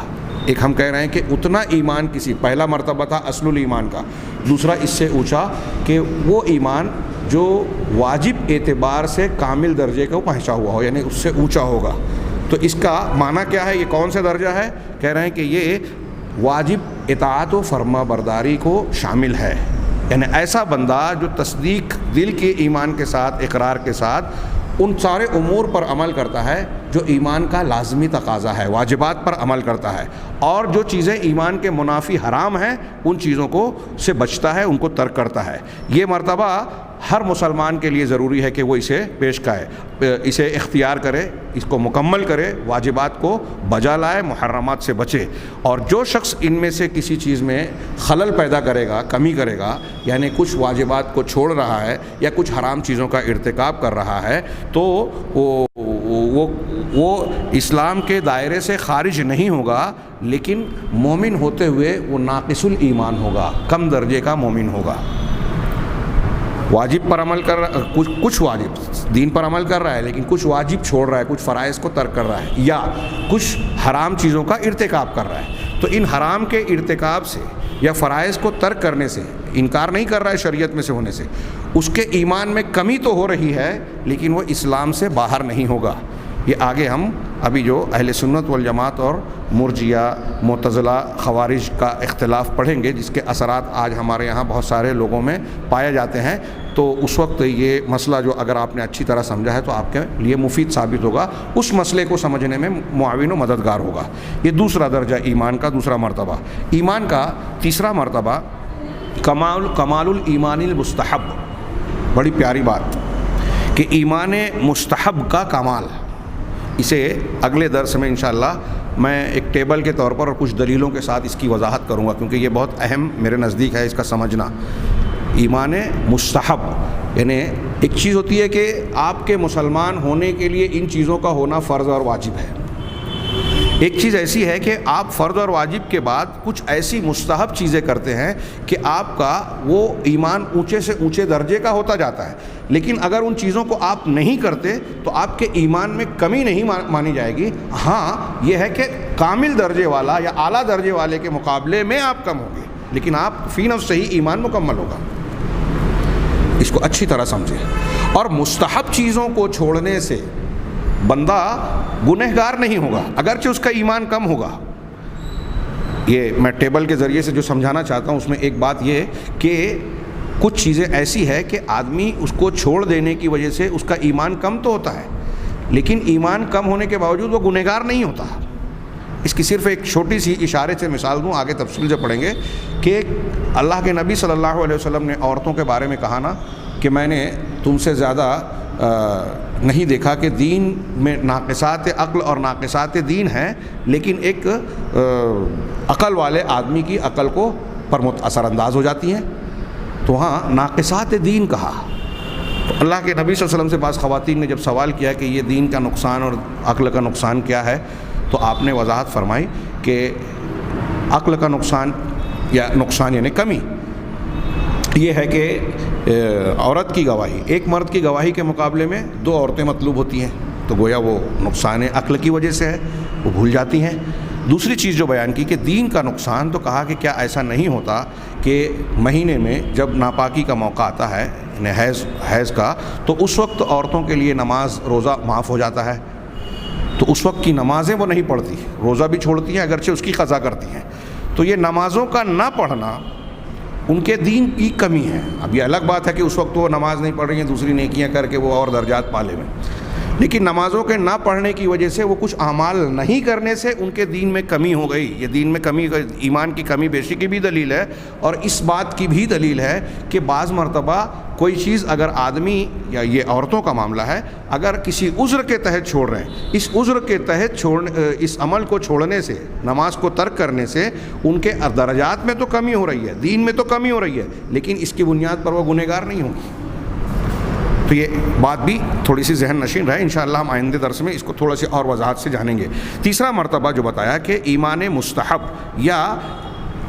ایک ہم کہہ رہے ہیں کہ اتنا ایمان کسی، پہلا مرتبہ تھا اصل الایمان کا، دوسرا اس سے اونچا کہ وہ ایمان جو واجب اعتبار سے کامل درجے کو پہنچا ہوا ہو، یعنی اس سے اونچا ہوگا۔ تو اس کا معنی کیا ہے؟ یہ کون سے درجہ ہے؟ کہہ رہے ہیں کہ یہ واجب اطاعت و فرما برداری کو شامل ہے، یعنی ایسا بندہ جو تصدیق دل کے ایمان کے ساتھ، اقرار کے ساتھ ان سارے امور پر عمل کرتا ہے جو ایمان کا لازمی تقاضا ہے، واجبات پر عمل کرتا ہے، اور جو چیزیں ایمان کے منافی حرام ہیں ان چیزوں کو سے بچتا ہے، ان کو ترک کرتا ہے۔ یہ مرتبہ ہر مسلمان کے لیے ضروری ہے کہ وہ اسے پیش کرے، اسے اختیار کرے، اس کو مکمل کرے، واجبات کو بجا لائے، محرمات سے بچے۔ اور جو شخص ان میں سے کسی چیز میں خلل پیدا کرے گا، کمی کرے گا، یعنی کچھ واجبات کو چھوڑ رہا ہے یا کچھ حرام چیزوں کا ارتکاب کر رہا ہے، تو وہ اسلام کے دائرے سے خارج نہیں ہوگا، لیکن مومن ہوتے ہوئے وہ ناقص الایمان ہوگا، کم درجے کا مومن ہوگا۔ واجب پر عمل کر رہا، کچھ واجب دین پر عمل کر رہا ہے، لیکن کچھ واجب چھوڑ رہا ہے، کچھ فرائض کو ترک کر رہا ہے، یا کچھ حرام چیزوں کا ارتکاب کر رہا ہے۔ تو ان حرام کے ارتکاب سے یا فرائض کو ترک کرنے سے انکار نہیں کر رہا ہے شریعت میں سے ہونے سے، اس کے ایمان میں کمی تو ہو رہی ہے، لیکن وہ اسلام سے باہر نہیں ہوگا۔ یہ آگے ہم ابھی جو اہل سنت والجماعت اور مرجیہ، معتزلہ، خوارج کا اختلاف پڑھیں گے، جس کے اثرات آج ہمارے یہاں بہت سارے لوگوں میں پائے جاتے ہیں، تو اس وقت یہ مسئلہ جو اگر آپ نے اچھی طرح سمجھا ہے تو آپ کے لیے مفید ثابت ہوگا، اس مسئلے کو سمجھنے میں معاون و مددگار ہوگا۔ یہ دوسرا درجہ ایمان کا، دوسرا مرتبہ۔ ایمان کا تیسرا مرتبہ کمال الایمان المستحب، بڑی پیاری بات کہ ایمان مستحب کا کمال۔ اسے اگلے درس میں انشاءاللہ میں ایک ٹیبل کے طور پر اور کچھ دلیلوں کے ساتھ اس کی وضاحت کروں گا، کیونکہ یہ بہت اہم میرے نزدیک ہے اس کا سمجھنا۔ ایمان مستحب یعنی ایک چیز ہوتی ہے کہ آپ کے مسلمان ہونے کے لیے ان چیزوں کا ہونا فرض اور واجب ہے، ایک چیز ایسی ہے کہ آپ فرض اور واجب کے بعد کچھ ایسی مستحب چیزیں کرتے ہیں کہ آپ کا وہ ایمان اونچے سے اونچے درجے کا ہوتا جاتا ہے، لیکن اگر ان چیزوں کو آپ نہیں کرتے تو آپ کے ایمان میں کمی نہیں مانی جائے گی۔ ہاں یہ ہے کہ کامل درجے والا یا اعلیٰ درجے والے کے مقابلے میں آپ کم ہوں گے، لیکن آپ فی نفس سے ہی ایمان مکمل ہوگا۔ اس کو اچھی طرح سمجھیں۔ اور مستحب چیزوں کو چھوڑنے سے بندہ گنہگار نہیں ہوگا، اگرچہ اس کا ایمان کم ہوگا۔ یہ میں ٹیبل کے ذریعے سے جو سمجھانا چاہتا ہوں اس میں ایک بات یہ کہ کچھ چیزیں ایسی ہے کہ آدمی اس کو چھوڑ دینے کی وجہ سے اس کا ایمان کم تو ہوتا ہے، لیکن ایمان کم ہونے کے باوجود وہ گنہگار نہیں ہوتا۔ اس کی صرف ایک چھوٹی سی اشارے سے مثال دوں، آگے تفصیل سے پڑھیں گے کہ اللہ کے نبی صلی اللہ علیہ وسلم نے عورتوں کے بارے میں کہا نا کہ میں نے تم سے زیادہ نہیں دیکھا کہ دین میں ناقصات عقل اور ناقصات دین ہیں، لیکن ایک عقل والے آدمی کی عقل کو پر اثر انداز ہو جاتی ہیں، تو وہاں ناقصات دین کہا۔ تو اللہ کے نبی صلی اللہ علیہ وسلم سے بعض خواتین نے جب سوال کیا کہ یہ دین کا نقصان اور عقل کا نقصان کیا ہے، تو آپ نے وضاحت فرمائی کہ عقل کا نقصان یا نقصان یعنی کمی یہ ہے کہ عورت کی گواہی، ایک مرد کی گواہی کے مقابلے میں 2 عورتیں مطلوب ہوتی ہیں، تو گویا وہ نقصان عقل کی وجہ سے ہے، وہ بھول جاتی ہیں۔ دوسری چیز جو بیان کی کہ دین کا نقصان، تو کہا کہ کیا ایسا نہیں ہوتا کہ مہینے میں جب ناپاکی کا موقع آتا ہے یعنی حیض کا، تو اس وقت عورتوں کے لیے نماز روزہ معاف ہو جاتا ہے، تو اس وقت کی نمازیں وہ نہیں پڑھتی، روزہ بھی چھوڑتی ہیں اگرچہ اس کی قضا کرتی ہیں، تو یہ نمازوں کا نہ پڑھنا ان کے دین کی کمی ہے۔ اب یہ الگ بات ہے کہ اس وقت وہ نماز نہیں پڑھ رہی ہیں، دوسری نیکیاں کر کے وہ اور درجات پالے ہوئے، لیکن نمازوں کے نہ پڑھنے کی وجہ سے وہ کچھ اعمال نہیں کرنے سے ان کے دین میں کمی ہو گئی۔ یہ دین میں کمی، ایمان کی کمی بیشی کی بھی دلیل ہے، اور اس بات کی بھی دلیل ہے کہ بعض مرتبہ کوئی چیز اگر آدمی یا یہ عورتوں کا معاملہ ہے، اگر کسی عذر کے تحت چھوڑ رہے ہیں، اس عذر کے تحت اس عمل کو چھوڑنے سے، نماز کو ترک کرنے سے ان کے درجات میں تو کمی ہو رہی ہے، دین میں تو کمی ہو رہی ہے، لیکن اس کی بنیاد پر وہ گنہگار نہیں ہوں گی۔ تو یہ بات بھی تھوڑی سی ذہن نشین رہے، انشاءاللہ ہم آئندہ درس میں اس کو تھوڑا سی اور وضاحت سے جانیں گے۔ تیسرا مرتبہ جو بتایا کہ ایمان مستحب یا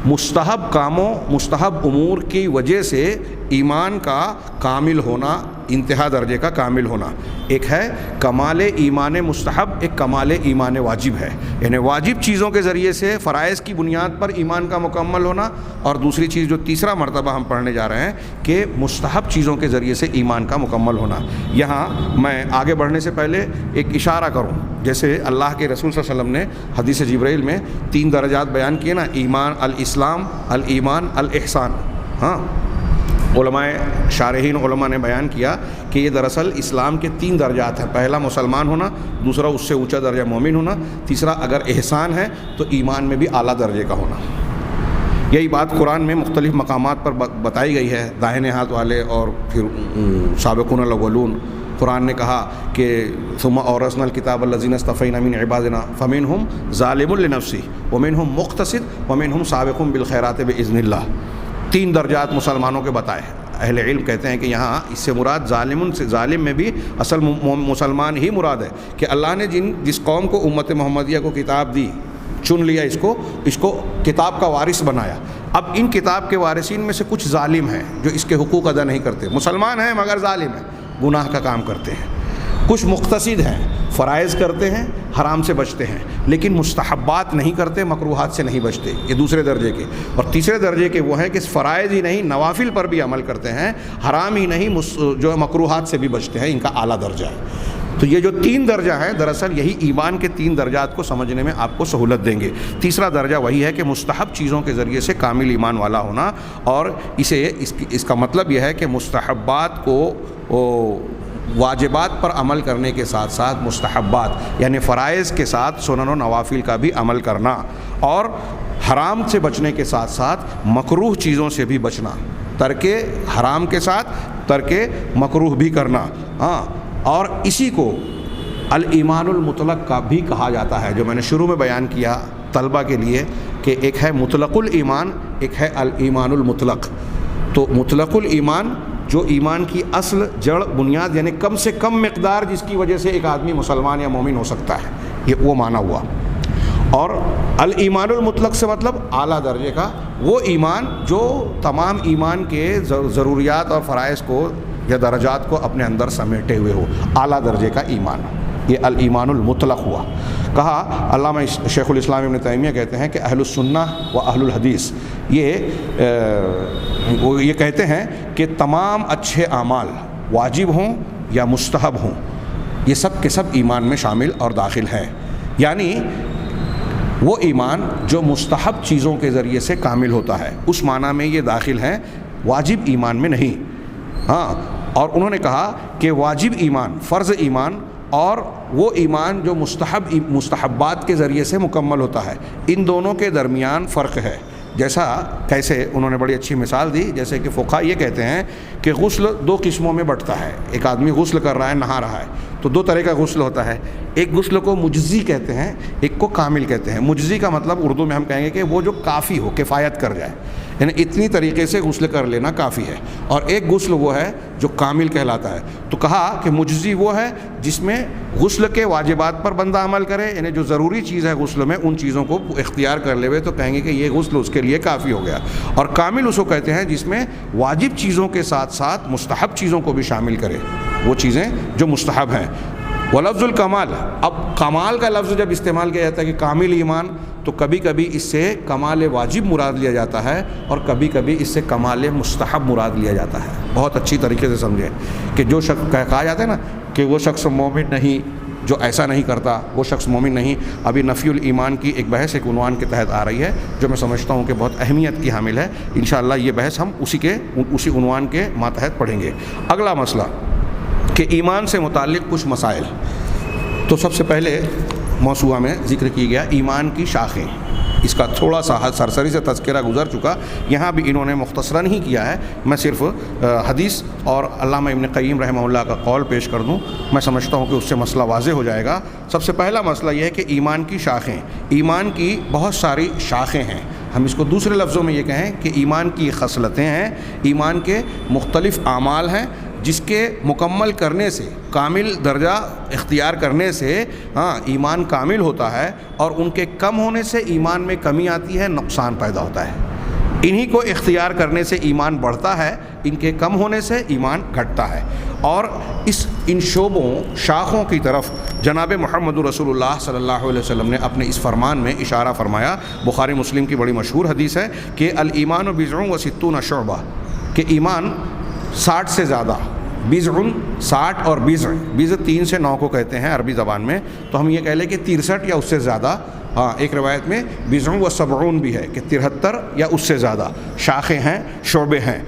مستحب کاموں، مستحب امور کی وجہ سے ایمان کا کامل ہونا، انتہا درجے کا کامل ہونا، ایک ہے کمال ایمان مستحب، ایک کمال ایمان واجب ہے، یعنی واجب چیزوں کے ذریعے سے فرائض کی بنیاد پر ایمان کا مکمل ہونا، اور دوسری چیز جو تیسرا مرتبہ ہم پڑھنے جا رہے ہیں کہ مستحب چیزوں کے ذریعے سے ایمان کا مکمل ہونا۔ یہاں میں آگے بڑھنے سے پہلے ایک اشارہ کروں، جیسے اللہ کے رسول صلی اللہ علیہ وسلم نے حدیث جبرائیل میں 3 درجات بیان کیے نا، ایمان، الاسلام، الایمان، الاحسان۔ ہاں، علماء شارحین علماء نے بیان کیا کہ یہ دراصل اسلام کے 3 درجات ہیں، پہلا مسلمان ہونا، دوسرا اس سے اونچا درجہ مومن ہونا، تیسرا اگر احسان ہے تو ایمان میں بھی اعلیٰ درجے کا ہونا۔ یہی بات قرآن میں مختلف مقامات پر بتائی گئی ہے، داہنے ہاتھ والے اور پھر سابقون الاولون۔ قرآن نے کہا کہ ثم اورثنا الکتاب الذین اصطفینا من عبادنا فمنہم ظالم لنفسہ ومنہم مقتصد ومنہم سابق بالخیرات باذن اللہ۔ 3 درجات مسلمانوں کے بتائے۔ اہل علم کہتے ہیں کہ یہاں اس سے مراد ظالم میں بھی اصل مسلمان ہی مراد ہے، کہ اللہ نے جس قوم کو امت محمدیہ کو کتاب دی، چن لیا، اس کو کتاب کا وارث بنایا۔ اب ان کتاب کے وارثین میں سے کچھ ظالم ہیں جو اس کے حقوق ادا نہیں کرتے، مسلمان ہیں مگر ظالم ہیں، گناہ کا کام کرتے ہیں۔ کچھ مقتصد ہیں، فرائض کرتے ہیں، حرام سے بچتے ہیں، لیکن مستحبات نہیں کرتے، مکروہات سے نہیں بچتے، یہ دوسرے درجے کے۔ اور تیسرے درجے کے وہ ہیں کہ فرائض ہی نہیں، نوافل پر بھی عمل کرتے ہیں، حرام ہی نہیں، جو مکروہات سے بھی بچتے ہیں، ان کا اعلیٰ درجہ ہے۔ تو یہ جو 3 درجہ ہیں، دراصل یہی ایمان کے 3 درجات کو سمجھنے میں آپ کو سہولت دیں گے۔ تیسرا درجہ وہی ہے کہ مستحب چیزوں کے ذریعے سے کامل ایمان والا ہونا، اور اس کا مطلب یہ ہے کہ مستحبات کو واجبات پر عمل کرنے کے ساتھ ساتھ مستحبات یعنی فرائض کے ساتھ سنن و نوافل کا بھی عمل کرنا، اور حرام سے بچنے کے ساتھ ساتھ مکروہ چیزوں سے بھی بچنا، ترک حرام کے ساتھ ترک مکروہ بھی کرنا۔ ہاں، اور اسی کو الایمان المطلق کا بھی کہا جاتا ہے، جو میں نے شروع میں بیان کیا طلبہ کے لیے کہ ایک ہے مطلق الایمان، ایک ہے الایمان المطلق۔ تو مطلق الایمان جو ایمان کی اصل، جڑ، بنیاد، یعنی کم سے کم مقدار جس کی وجہ سے ایک آدمی مسلمان یا مومن ہو سکتا ہے، یہ وہ معنی ہوا۔ اور الایمان المطلق سے مطلب اعلیٰ درجے کا وہ ایمان جو تمام ایمان کے ضروریات اور فرائض کو یا درجات کو اپنے اندر سمیٹے ہوئے ہو، اعلیٰ درجے کا ایمان، یہ الایمان المطلق ہوا۔ کہا علامہ شیخ الاسلام ابن تیمیہ کہتے ہیں کہ اہل السنہ و اہل الحدیث یہ کہتے ہیں کہ تمام اچھے اعمال واجب ہوں یا مستحب ہوں، یہ سب کے سب ایمان میں شامل اور داخل ہیں، یعنی وہ ایمان جو مستحب چیزوں کے ذریعے سے کامل ہوتا ہے اس معنی میں یہ داخل ہیں، واجب ایمان میں نہیں۔ ہاں، اور انہوں نے کہا کہ واجب ایمان، فرض ایمان، اور وہ ایمان جو مستحبات کے ذریعے سے مکمل ہوتا ہے، ان دونوں کے درمیان فرق ہے۔ جیسا کیسے انہوں نے بڑی اچھی مثال دی، جیسے کہ فقہا یہ کہتے ہیں کہ غسل دو قسموں میں بٹتا ہے. ایک آدمی غسل کر رہا ہے، نہا رہا ہے، تو دو طرح کا غسل ہوتا ہے. ایک غسل کو مجزی کہتے ہیں، ایک کو کامل کہتے ہیں. مجزی کا مطلب اردو میں ہم کہیں گے کہ وہ جو کافی ہو، کفایت کر جائے، یعنی اتنی طریقے سے غسل کر لینا کافی ہے. اور ایک غسل وہ ہے جو کامل کہلاتا ہے. تو کہا کہ مجزی وہ ہے جس میں غسل کے واجبات پر بندہ عمل کرے، یعنی جو ضروری چیز ہے غسل میں ان چیزوں کو اختیار کر لے، تو کہیں گے کہ یہ غسل اس کے لیے کافی ہو گیا. اور کامل اس کو کہتے ہیں جس میں واجب چیزوں کے ساتھ ساتھ مستحب چیزوں کو بھی شامل کرے، وہ چیزیں جو مستحب ہیں. ولفظ الکمال، اب کمال کا لفظ جب استعمال کیا جاتا ہے کہ کامل ایمان، تو کبھی کبھی اس سے کمال واجب مراد لیا جاتا ہے اور کبھی کبھی اس سے کمال مستحب مراد لیا جاتا ہے. بہت اچھی طریقے سے سمجھیں کہ جو شخص کہا جاتا ہے نا کہ وہ شخص مومن نہیں جو ایسا نہیں کرتا، وہ شخص مومن نہیں. ابھی نفی الایمان کی ایک بحث ایک عنوان کے تحت آ رہی ہے جو میں سمجھتا ہوں کہ بہت اہمیت کی حامل ہے. انشاءاللہ یہ بحث ہم اسی عنوان کے ماتحت پڑھیں گے. اگلا مسئلہ کہ ایمان سے متعلق کچھ مسائل. تو سب سے پہلے موضوع میں ذکر کی گیا ایمان کی شاخیں. اس کا تھوڑا سا سرسری سے تذکرہ گزر چکا، یہاں بھی انہوں نے مختصراً ہی کیا ہے. میں صرف حدیث اور علامہ ابن قیم رحمہ اللہ کا قول پیش کر دوں. میں سمجھتا ہوں کہ اس سے مسئلہ واضح ہو جائے گا. سب سے پہلا مسئلہ یہ ہے کہ ایمان کی شاخیں. ایمان کی بہت ساری شاخیں ہیں. ہم اس کو دوسرے لفظوں میں یہ کہیں کہ ایمان کی خصلتیں ہیں، ایمان کے مختلف اعمال ہیں جس کے مکمل کرنے سے، کامل درجہ اختیار کرنے سے ایمان کامل ہوتا ہے، اور ان کے کم ہونے سے ایمان میں کمی آتی ہے، نقصان پیدا ہوتا ہے. انہی کو اختیار کرنے سے ایمان بڑھتا ہے، ان کے کم ہونے سے ایمان گھٹتا ہے. اور ان شعبوں شاخوں کی طرف جناب محمد رسول اللہ صلی اللہ علیہ وسلم نے اپنے اس فرمان میں اشارہ فرمایا. بخاری مسلم کی بڑی مشہور حدیث ہے کہ الایمان بضع و ستون شعبہ، کہ ایمان 60 سے زیادہ، بضع 60 اور بضع 3 سے 9 کو کہتے ہیں عربی زبان میں. تو ہم یہ کہہ لیں کہ 63 یا اس سے زیادہ. ایک روایت میں بضع و 70 بھی ہے کہ 73 یا اس سے زیادہ شاخیں ہیں، شعبے ہیں.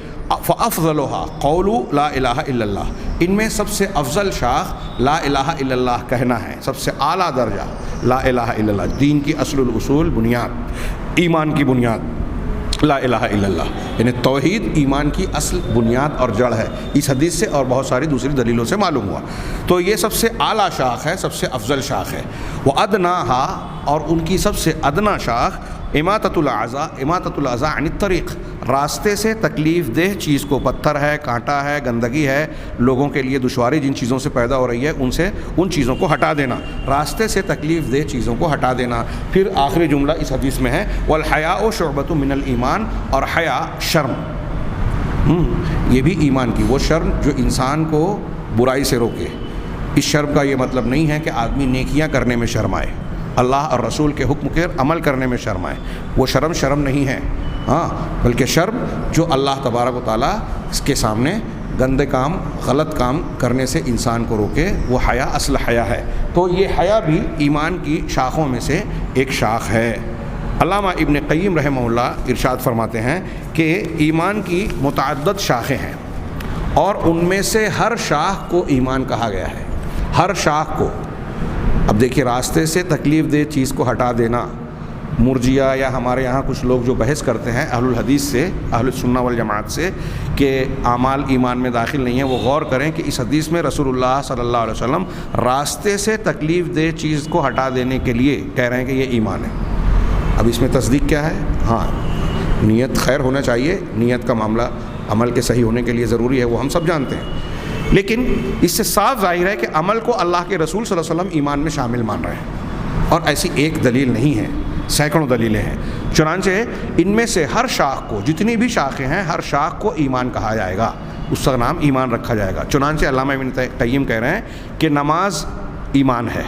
فافضلها قول لا الہ الا اللہ، ان میں سب سے افضل شاخ لا الہ الا اللہ کہنا ہے. سب سے اعلیٰ درجہ لا الہ الا اللہ، دین کی اصل الاصول، بنیاد، ایمان کی بنیاد لا الہ الا اللہ، یعنی توحید ایمان کی اصل بنیاد اور جڑ ہے. اس حدیث سے اور بہت ساری دوسری دلیلوں سے معلوم ہوا. تو یہ سب سے اعلیٰ شاخ ہے، سب سے افضل شاخ ہے. وَأَدْنَاهَا، اور ان کی سب سے ادنا شاخ اماطۃ الاذى عن الطریق، راستے سے تکلیف دہ چیز کو، پتھر ہے، کانٹا ہے، گندگی ہے، لوگوں کے لیے دشواری جن چیزوں سے پیدا ہو رہی ہے ان چیزوں کو ہٹا دینا، راستے سے تکلیف دہ چیزوں کو ہٹا دینا. پھر آخری جملہ اس حدیث میں ہے والحیاء شعبۃ من الایمان، اور حیا شرم، یہ بھی ایمان کی وہ شرم جو انسان کو برائی سے روکے. اس شرم کا یہ مطلب نہیں ہے کہ آدمی نیکیاں کرنے میں شرمائے، اللہ اور رسول کے حکم کے عمل کرنے میں شرمائے. وہ شرم نہیں ہے، بلکہ شرم جو اللہ تبارک و تعالیٰ اس کے سامنے گندے کام، غلط کام کرنے سے انسان کو روکے، وہ حیا اصل حیا ہے. تو یہ حیا بھی ایمان کی شاخوں میں سے ایک شاخ ہے. علامہ ابن قیم رحمہ اللہ ارشاد فرماتے ہیں کہ ایمان کی متعدد شاخیں ہیں، اور ان میں سے ہر شاخ کو ایمان کہا گیا ہے، ہر شاخ کو. اب دیکھیے، راستے سے تکلیف دہ چیز کو ہٹا دینا، مرجیہ یا ہمارے یہاں کچھ لوگ جو بحث کرتے ہیں اہل الحدیث سے، اہل السنہ والجماعت سے، کہ اعمال ایمان میں داخل نہیں ہیں، وہ غور کریں کہ اس حدیث میں رسول اللہ صلی اللہ علیہ وسلم راستے سے تکلیف دہ چیز کو ہٹا دینے کے لیے کہہ رہے ہیں کہ یہ ایمان ہے. اب اس میں تصدیق کیا ہے؟ نیت خیر ہونا چاہیے، نیت کا معاملہ عمل کے صحیح ہونے کے لیے ضروری ہے، وہ ہم سب جانتے ہیں. لیکن اس سے صاف ظاہر ہے کہ عمل کو اللہ کے رسول صلی اللہ علیہ وسلم ایمان میں شامل مان رہے ہیں، اور ایسی ایک دلیل نہیں ہے، سینکڑوں دلیلیں ہیں. چنانچہ ان میں سے ہر شاخ کو، جتنی بھی شاخیں ہیں، ہر شاخ کو ایمان کہا جائے گا، اس کا نام ایمان رکھا جائے گا. چنانچہ علامہ ابن قیم کہہ رہے ہیں کہ نماز ایمان ہے،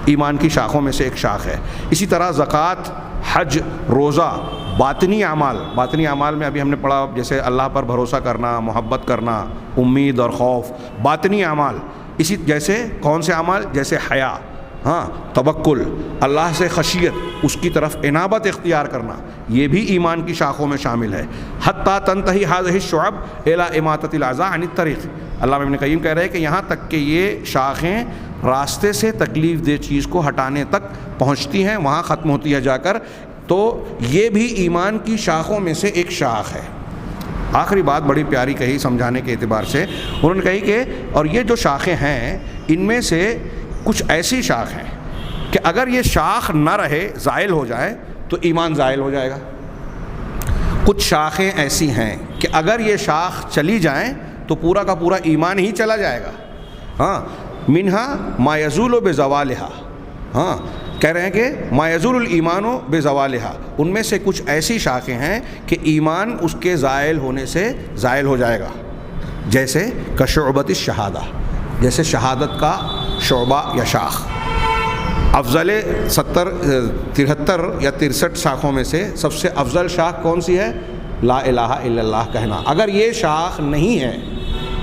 ایمان کی شاخوں میں سے ایک شاخ ہے. اسی طرح زکوٰۃ، حج، روزہ، باطنی اعمال میں ابھی ہم نے پڑھا جیسے اللہ پر بھروسہ کرنا، محبت کرنا، امید اور خوف، باطنی اعمال. اسی جیسے کون سے اعمال؟ جیسے حیا، توکل، اللہ سے خشیت، اس کی طرف انابت اختیار کرنا، یہ بھی ایمان کی شاخوں میں شامل ہے. حتیٰ تنتہی هذه الشعب الى اماطۃ الاذى عن الطریق، علامہ ابن قیم کہہ رہے ہیں کہ یہاں تک کہ یہ شاخیں راستے سے تکلیف دہ چیز کو ہٹانے تک پہنچتی ہیں، وہاں ختم ہوتی ہے جا کر. تو یہ بھی ایمان کی شاخوں میں سے ایک شاخ ہے۔ آخری بات بڑی پیاری کہی سمجھانے کے اعتبار سے، انہوں نے کہی کہ اور یہ جو شاخیں ہیں ان میں سے کچھ ایسی شاخ ہیں کہ اگر یہ شاخ نہ رہے، زائل ہو جائے تو ایمان زائل ہو جائے گا۔ کچھ شاخیں ایسی ہیں کہ اگر یہ شاخ چلی جائیں تو پورا کا پورا ایمان ہی چلا جائے گا۔ ہاں، منہا ما یزول بزوالہا، ہاں کہہ رہے ہیں کہ ما یزول الایمان بزوالہا، ان میں سے کچھ ایسی شاخیں ہیں کہ ایمان اس کے زائل ہونے سے زائل ہو جائے گا، جیسے کشعبۃ الشہادہ، جیسے شہادت کا شعبہ یا شاخ۔ افضل 73 یا 63 شاخوں میں سے سب سے افضل شاخ کون سی ہے؟ لا الہ الا اللہ کہنا۔ اگر یہ شاخ نہیں ہے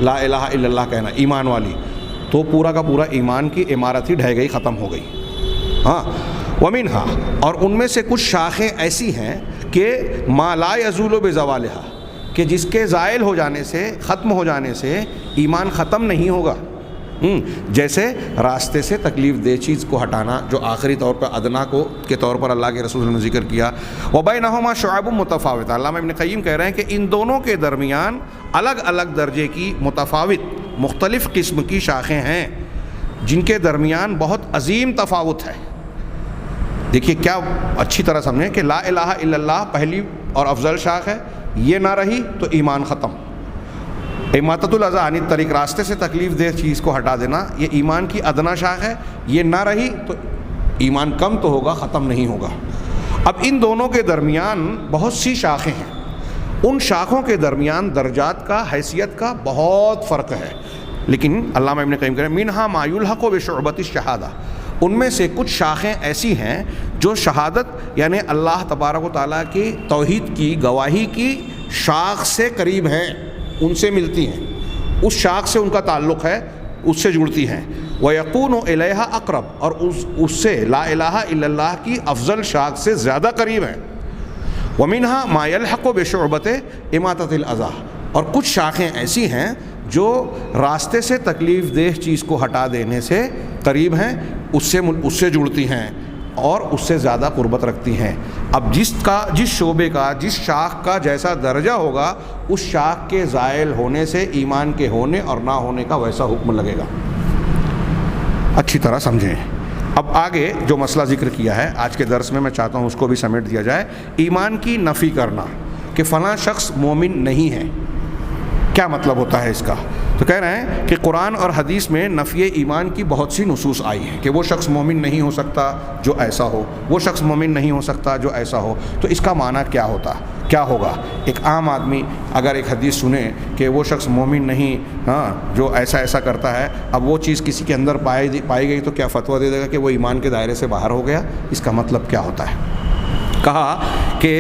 لا الہ الا اللہ کہنا ایمان والی، تو پورا کا پورا ایمان کی عمارت ہی ڈھہ گئی، ختم ہو گئی۔ ہاں، ومنہا، اور ان میں سے کچھ شاخیں ایسی ہیں کہ ما لا یزول بزوالہا، کہ جس کے زائل ہو جانے سے، ختم ہو جانے سے ایمان ختم نہیں ہوگا۔ جیسے راستے سے تکلیف دہ چیز کو ہٹانا، جو آخری طور پر ادنا کو کے طور پر اللہ کے رسول نے ذکر کیا۔ وبینہما شعب متفاوت، علامہ ابن قیم کہہ رہے ہیں کہ ان دونوں کے درمیان الگ الگ درجے کی متفاوت مختلف قسم کی شاخیں ہیں جن کے درمیان بہت عظیم تفاوت ہے۔ دیکھیے کیا اچھی طرح سمجھیں کہ لا الہ الا اللہ پہلی اور افضل شاخ ہے، یہ نہ رہی تو ایمان ختم۔ اماطۃ الاذی عن الطریق، راستے سے تکلیف دہ چیز کو ہٹا دینا، یہ ایمان کی ادنا شاخ ہے، یہ نہ رہی تو ایمان کم تو ہوگا، ختم نہیں ہوگا۔ اب ان دونوں کے درمیان بہت سی شاخیں ہیں، ان شاخوں کے درمیان درجات کا، حیثیت کا بہت فرق ہے، لیکن علامہ ابن قیم کہہ رہے ہیں منہا ما یلحق بشعبۃ الشہادہ، ان میں سے کچھ شاخیں ایسی ہیں جو شہادت یعنی اللہ تبارک و تعالیٰ کی توحید کی گواہی کی شاخ سے قریب ہیں، ان سے ملتی ہیں، اس شاخ سے ان کا تعلق ہے، اس سے جڑتی ہیں۔ وَيَكُونُ إِلَيْهَا أَقْرَبُ، اور اس سے لا الہ الا اللہ کی افضل شاخ سے زیادہ قریب ہیں۔ وَمِنْهَا مَا يَلْحَقُ بِشُعْبَةِ إِمَاطَةِ الْأَذَى، اور کچھ شاخیں ایسی ہیں جو راستے سے تکلیف دہ چیز کو ہٹا دینے سے قریب ہیں، اس سے جڑتی ہیں اور اس سے زیادہ قربت رکھتی ہیں۔ اب جس شعبے کا، جس شاخ کا جیسا درجہ ہوگا، اس شاخ کے زائل ہونے سے ایمان کے ہونے اور نہ ہونے کا ویسا حکم لگے گا۔ اچھی طرح سمجھیں۔ اب آگے جو مسئلہ ذکر کیا ہے آج کے درس میں، میں چاہتا ہوں اس کو بھی سمیٹ دیا جائے۔ ایمان کی نفی کرنا کہ فلاں شخص مومن نہیں ہے، کیا مطلب ہوتا ہے اس کا؟ تو کہہ رہے ہیں کہ قرآن اور حدیث میں نفی ایمان کی بہت سی نصوص آئی ہیں کہ وہ شخص مومن نہیں ہو سکتا جو ایسا ہو، وہ شخص مومن نہیں ہو سکتا جو ایسا ہو۔ تو اس کا معنی کیا ہوگا؟ ایک عام آدمی اگر ایک حدیث سنے کہ وہ شخص مومن نہیں، جو ایسا کرتا ہے، اب وہ چیز کسی کے اندر پائی گئی تو کیا فتویٰ دے دے گا کہ وہ ایمان کے دائرے سے باہر ہو گیا؟ اس کا مطلب کیا ہوتا ہے؟ کہا کہ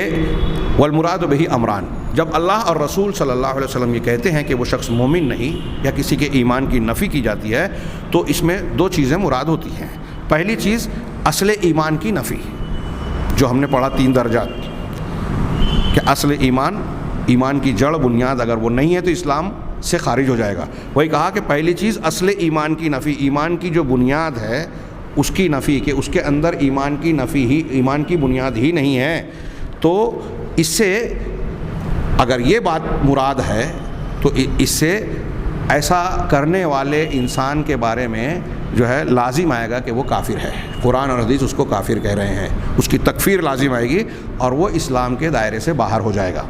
والمراد بہ امران، جب اللہ اور رسول صلی اللہ علیہ وسلم یہ کہتے ہیں کہ وہ شخص مومن نہیں یا کسی کے ایمان کی نفی کی جاتی ہے تو اس میں دو چیزیں مراد ہوتی ہیں۔ پہلی چیز اصل ایمان کی نفی، جو ہم نے پڑھا 3 درجات، کہ اصل ایمان کی جڑ بنیاد اگر وہ نہیں ہے تو اسلام سے خارج ہو جائے گا۔ وہی کہا کہ پہلی چیز اصل ایمان کی نفی، ایمان کی جو بنیاد ہے اس کی نفی، کہ اس کے اندر ایمان کی نفی ہی، ایمان کی بنیاد ہی نہیں ہے۔ تو اس سے اگر یہ بات مراد ہے تو اس سے ایسا کرنے والے انسان کے بارے میں جو ہے لازم آئے گا کہ وہ کافر ہے، قرآن اور حدیث اس کو کافر کہہ رہے ہیں، اس کی تکفیر لازم آئے گی اور وہ اسلام کے دائرے سے باہر ہو جائے گا،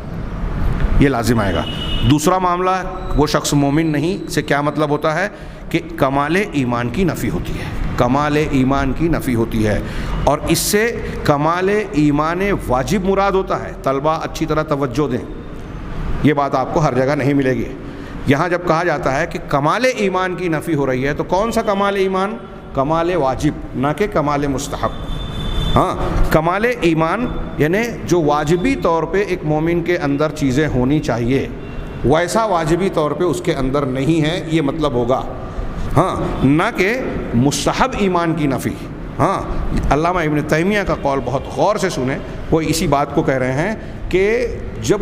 یہ لازم آئے گا۔ دوسرا معاملہ وہ شخص مومن نہیں سے کیا مطلب ہوتا ہے کہ کمال ایمان کی نفی ہوتی ہے، کمال ایمان کی نفی ہوتی ہے، اور اس سے کمال ایمان واجب مراد ہوتا ہے۔ طلبہ اچھی طرح توجہ دیں، یہ بات آپ کو ہر جگہ نہیں ملے گی۔ یہاں جب کہا جاتا ہے کہ کمال ایمان کی نفی ہو رہی ہے تو کون سا کمال ایمان؟ کمال واجب، نہ کہ کمال مستحب۔ ہاں، کمال ایمان یعنی جو واجبی طور پہ ایک مومن کے اندر چیزیں ہونی چاہیے ویسا واجبی طور پہ اس کے اندر نہیں ہے، یہ مطلب ہوگا۔ ہاں، نہ کہ مستحب ایمان کی نفی۔ ہاں، علامہ ابن تیمیہ کا قول بہت غور سے سنیں، وہ اسی بات کو کہہ رہے ہیں کہ جب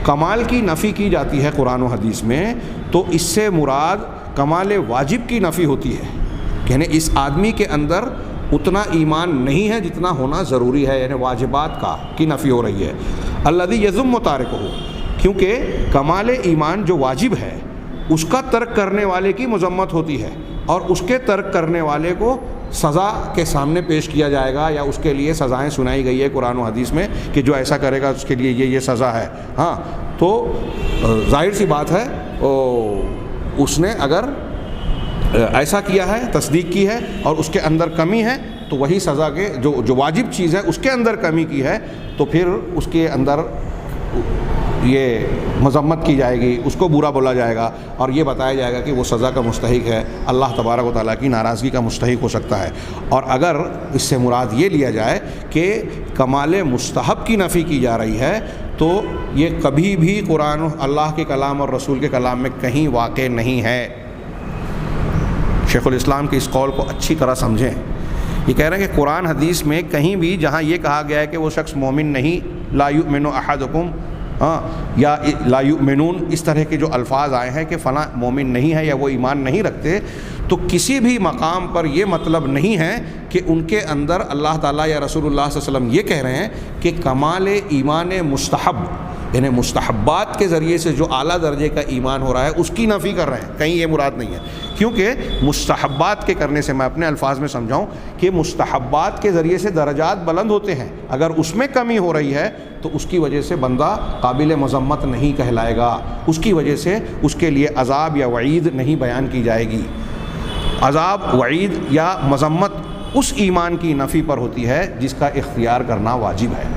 کمال کی نفی کی جاتی ہے قرآن و حدیث میں تو اس سے مراد کمال واجب کی نفی ہوتی ہے، یعنی اس آدمی کے اندر اتنا ایمان نہیں ہے جتنا ہونا ضروری ہے، یعنی واجبات کی نفی ہو رہی ہے۔ الذی یذم تارکہ، کیونکہ کمال ایمان جو واجب ہے اس کا ترک کرنے والے کی مذمت ہوتی ہے، اور اس کے ترک کرنے والے کو سزا کے سامنے پیش کیا جائے گا، یا اس کے لیے سزائیں سنائی گئی ہے قرآن و حدیث میں کہ جو ایسا کرے گا اس کے لیے یہ سزا ہے۔ ہاں، تو ظاہر سی بات ہے اس نے اگر ایسا کیا ہے، تصدیق کی ہے اور اس کے اندر کمی ہے، تو وہی سزا کے جو واجب چیز ہے اس کے اندر کمی کی ہے، تو پھر اس کے اندر یہ مذمت کی جائے گی، اس کو برا بولا جائے گا، اور یہ بتایا جائے گا کہ وہ سزا کا مستحق ہے، اللہ تبارک و تعالیٰ کی ناراضگی کا مستحق ہو سکتا ہے۔ اور اگر اس سے مراد یہ لیا جائے کہ کمال مستحب کی نفی کی جا رہی ہے، تو یہ کبھی بھی قرآن، اللہ کے کلام اور رسول کے کلام میں کہیں واقع نہیں ہے۔ شیخ الاسلام کے اس قول کو اچھی طرح سمجھیں۔ یہ کہہ رہے ہیں کہ قرآن حدیث میں کہیں بھی جہاں یہ کہا گیا ہے کہ وہ شخص مومن نہیں، لا یؤمن احدکم، یا لا یؤمنون، اس طرح کے جو الفاظ آئے ہیں کہ فلاں مومن نہیں ہے یا وہ ایمان نہیں رکھتے، تو کسی بھی مقام پر یہ مطلب نہیں ہے کہ ان کے اندر اللہ تعالیٰ یا رسول اللہ صلی اللہ علیہ وسلم یہ کہہ رہے ہیں کہ کمال ایمان مستحب، یعنی مستحبات کے ذریعے سے جو اعلیٰ درجے کا ایمان ہو رہا ہے اس کی نفی کر رہے ہیں، کہیں یہ مراد نہیں ہے۔ کیونکہ مستحبات کے کرنے سے، میں اپنے الفاظ میں سمجھاؤں کہ مستحبات کے ذریعے سے درجات بلند ہوتے ہیں، اگر اس میں کمی ہو رہی ہے تو اس کی وجہ سے بندہ قابل مذمت نہیں کہلائے گا، اس کی وجہ سے اس کے لیے عذاب یا وعید نہیں بیان کی جائے گی۔ عذاب، وعید یا مذمت اس ایمان کی نفی پر ہوتی ہے جس کا اختیار کرنا واجب ہے۔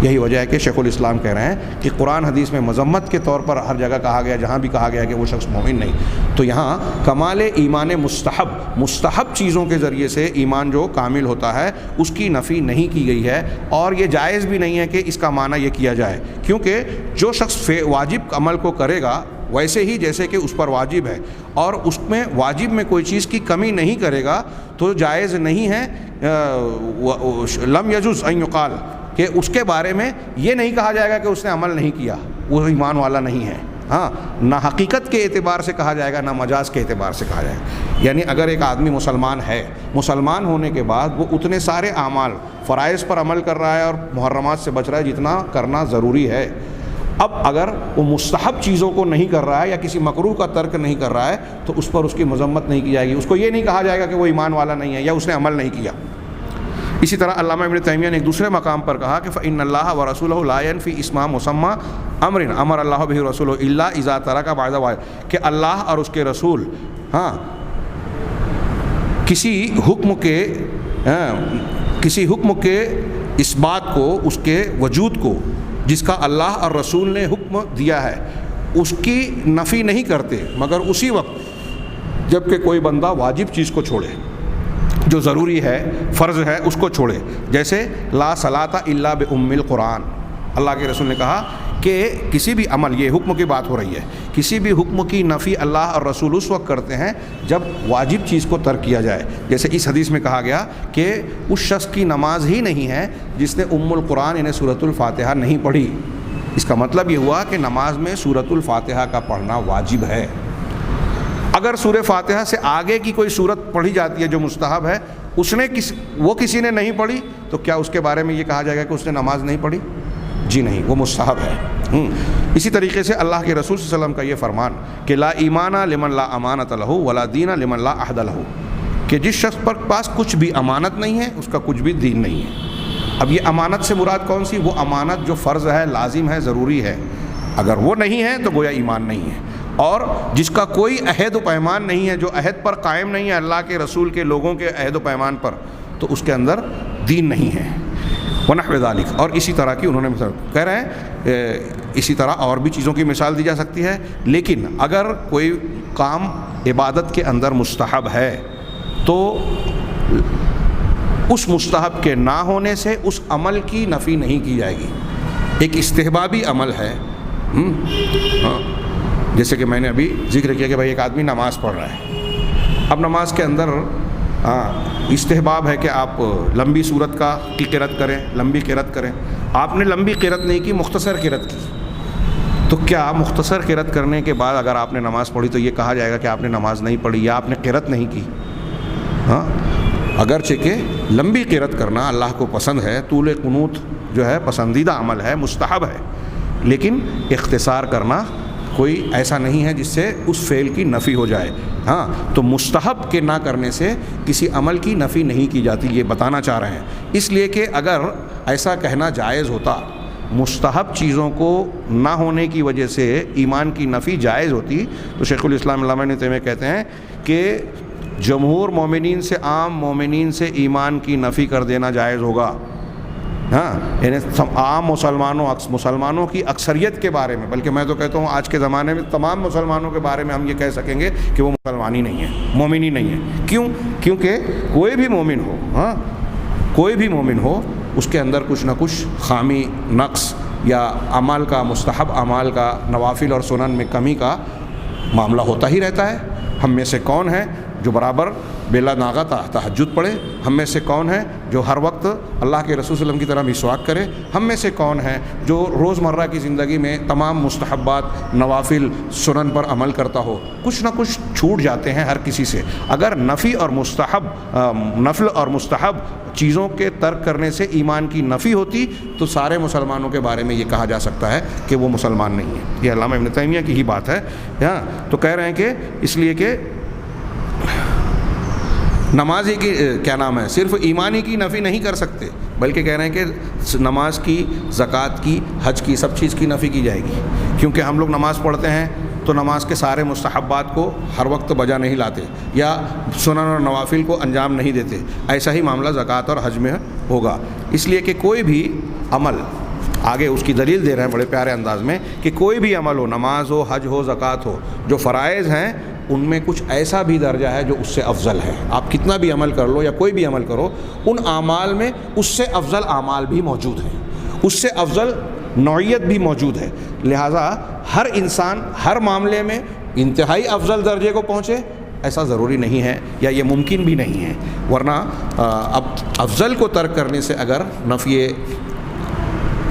یہی وجہ ہے کہ شیخ الاسلام کہہ رہے ہیں کہ قرآن حدیث میں مذمت کے طور پر ہر جگہ کہا گیا، جہاں بھی کہا گیا کہ وہ شخص مومن نہیں، تو یہاں کمال ایمان مستحب چیزوں کے ذریعے سے ایمان جو کامل ہوتا ہے اس کی نفی نہیں کی گئی ہے، اور یہ جائز بھی نہیں ہے کہ اس کا معنی یہ کیا جائے، کیونکہ جو شخص واجب عمل کو کرے گا ویسے ہی جیسے کہ اس پر واجب ہے، اور اس میں واجب میں کوئی چیز کی کمی نہیں کرے گا تو جائز نہیں ہے، لم یجوز ان یقال، کہ اس کے بارے میں یہ نہیں کہا جائے گا کہ اس نے عمل نہیں کیا، وہ ایمان والا نہیں ہے۔ ہاں، نہ حقیقت کے اعتبار سے کہا جائے گا، نہ مجاز کے اعتبار سے کہا جائے گا۔ یعنی اگر ایک آدمی مسلمان ہے، مسلمان ہونے کے بعد وہ اتنے سارے اعمال، فرائض پر عمل کر رہا ہے اور محرمات سے بچ رہا ہے جتنا کرنا ضروری ہے، اب اگر وہ مستحب چیزوں کو نہیں کر رہا ہے یا کسی مکروہ کا ترک نہیں کر رہا ہے تو اس پر اس کی مذمت نہیں کی جائے گی، اس کو یہ نہیں کہا جائے گا کہ وہ ایمان والا نہیں ہے یا اس نے عمل نہیں کیا۔ اسی طرح علامہ ابن تیمیہ نے ایک دوسرے مقام پر کہا کہ فإن اللہ ورسولہ لا ينفی اسما مسمى امر امر اللہ بہ رسولہ الا اذا ترک بعد واحد، کہ اللہ اور اس کے رسول کسی حکم کے اس بات کو، اس کے وجود کو جس کا اللہ اور رسول نے حکم دیا ہے اس کی نفی نہیں کرتے، مگر اسی وقت جب کہ کوئی بندہ واجب چیز کو چھوڑے، جو ضروری ہے، فرض ہے، اس کو چھوڑے، جیسے لا صلاۃ الا بام القرآن۔ اللہ کے رسول نے کہا کہ کسی بھی عمل، یہ حکم کی بات ہو رہی ہے، کسی بھی حکم کی نفی اللہ اور رسول اس وقت کرتے ہیں جب واجب چیز کو ترک کیا جائے، جیسے اس حدیث میں کہا گیا کہ اس شخص کی نماز ہی نہیں ہے جس نے ام القرآن یعنی سورۃ الفاتحہ نہیں پڑھی۔ اس کا مطلب یہ ہوا کہ نماز میں سورۃ الفاتحہ کا پڑھنا واجب ہے۔ اگر سورہ فاتحہ سے آگے کی کوئی سورت پڑھی جاتی ہے جو مستحب ہے، کسی نے نہیں پڑھی، تو کیا اس کے بارے میں یہ کہا جائے گا کہ اس نے نماز نہیں پڑھی؟ جی نہیں، وہ مستحب ہے۔ اسی طریقے سے اللہ کے رسول صلی اللہ علیہ وسلم کا یہ فرمان کہ لا ایمان لمن لا امانت لہ ولا دین لمن لا عہد لہ، کہ جس شخص پر پاس کچھ بھی امانت نہیں ہے اس کا کچھ بھی دین نہیں ہے۔ اب یہ امانت سے مراد کون سی؟ وہ امانت جو فرض ہے، لازم ہے، ضروری ہے، اگر وہ نہیں ہے تو گویا ایمان نہیں ہے۔ اور جس کا کوئی عہد و پیمان نہیں ہے، جو عہد پر قائم نہیں ہے اللہ کے رسول کے، لوگوں کے عہد و پیمان پر، تو اس کے اندر دین نہیں ہے۔ ونحو ذالک، اور اسی طرح کی انہوں نے مثال کہہ رہے ہیں، اسی طرح اور بھی چیزوں کی مثال دی جا سکتی ہے، لیکن اگر کوئی کام عبادت کے اندر مستحب ہے تو اس مستحب کے نہ ہونے سے اس عمل کی نفی نہیں کی جائے گی۔ ایک استحبابی عمل ہے، جیسے کہ میں نے ابھی ذکر کیا کہ بھائی ایک آدمی نماز پڑھ رہا ہے، اب نماز کے اندر استحباب ہے کہ آپ لمبی صورت کی قرأت کریں، لمبی قرأت کریں۔ آپ نے لمبی قرأت نہیں کی، مختصر قرأت کی، تو کیا مختصر قرأت کرنے کے بعد اگر آپ نے نماز پڑھی تو یہ کہا جائے گا کہ آپ نے نماز نہیں پڑھی یا آپ نے قرأت نہیں کی؟ اگرچہ کہ لمبی قرأت کرنا اللہ کو پسند ہے، طول قنوت جو ہے پسندیدہ عمل ہے، مستحب ہے، لیکن اختصار کرنا کوئی ایسا نہیں ہے جس سے اس فعل کی نفی ہو جائے۔ ہاں، تو مستحب کے نہ کرنے سے کسی عمل کی نفی نہیں کی جاتی، یہ بتانا چاہ رہے ہیں۔ اس لیے کہ اگر ایسا کہنا جائز ہوتا، مستحب چیزوں کو نہ ہونے کی وجہ سے ایمان کی نفی جائز ہوتی، تو شیخ الاسلام علامہ ابن تیمیہ کہتے ہیں کہ جمہور مومنین سے عام مومنین سے ایمان کی نفی کر دینا جائز ہوگا۔ ہاں، یعنی عام مسلمانوں کی اکثریت کے بارے میں، بلکہ میں تو کہتا ہوں آج کے زمانے میں تمام مسلمانوں کے بارے میں ہم یہ کہہ سکیں گے کہ وہ مسلمان ہی نہیں ہے، مومن ہی نہیں ہے۔ کیوں؟ کیونکہ کوئی بھی مومن ہو، ہاں کوئی بھی مومن ہو، اس کے اندر کچھ نہ کچھ خامی، نقص یا عمل کا، مستحب اعمال کا، نوافل اور سنن میں کمی کا معاملہ ہوتا ہی رہتا ہے۔ ہم میں سے کون ہے جو برابر بلا ناغہ تہجد پڑھے؟ ہم میں سے کون ہے جو ہر وقت اللہ کے رسول صلی اللہ علیہ وسلم کی طرح مسواک کرے؟ ہم میں سے کون ہے جو روزمرہ کی زندگی میں تمام مستحبات، نوافل، سنن پر عمل کرتا ہو؟ کچھ نہ کچھ چھوٹ جاتے ہیں ہر کسی سے۔ اگر نفی اور مستحب، نفل اور مستحب چیزوں کے ترک کرنے سے ایمان کی نفی ہوتی تو سارے مسلمانوں کے بارے میں یہ کہا جا سکتا ہے کہ وہ مسلمان نہیں ہے۔ یہ علامہ ابن تیمیہ کی ہی بات ہے۔ ہاں، تو کہہ رہے ہیں کہ اس لیے کہ نمازی کی کیا نام ہے، صرف ایمانی کی نفی نہیں کر سکتے، بلکہ کہہ رہے ہیں کہ نماز کی، زکوٰۃ کی، حج کی، سب چیز کی نفی کی جائے گی۔ کیونکہ ہم لوگ نماز پڑھتے ہیں تو نماز کے سارے مستحبات کو ہر وقت بجا نہیں لاتے یا سنن اور نوافل کو انجام نہیں دیتے۔ ایسا ہی معاملہ زکوٰۃ اور حج میں ہوگا۔ اس لیے کہ کوئی بھی عمل، آگے اس کی دلیل دے رہے ہیں بڑے پیارے انداز میں، کہ کوئی بھی عمل ہو، نماز ہو، حج ہو، زکوٰۃ ہو، جو فرائض ہیں ان میں کچھ ایسا بھی درجہ ہے جو اس سے افضل ہے۔ آپ کتنا بھی عمل کر لو یا کوئی بھی عمل کرو، ان اعمال میں اس سے افضل اعمال بھی موجود ہیں، اس سے افضل نوعیت بھی موجود ہے۔ لہٰذا ہر انسان ہر معاملے میں انتہائی افضل درجے کو پہنچے ایسا ضروری نہیں ہے، یا یہ ممکن بھی نہیں ہے۔ ورنہ اب افضل کو ترک کرنے سے اگر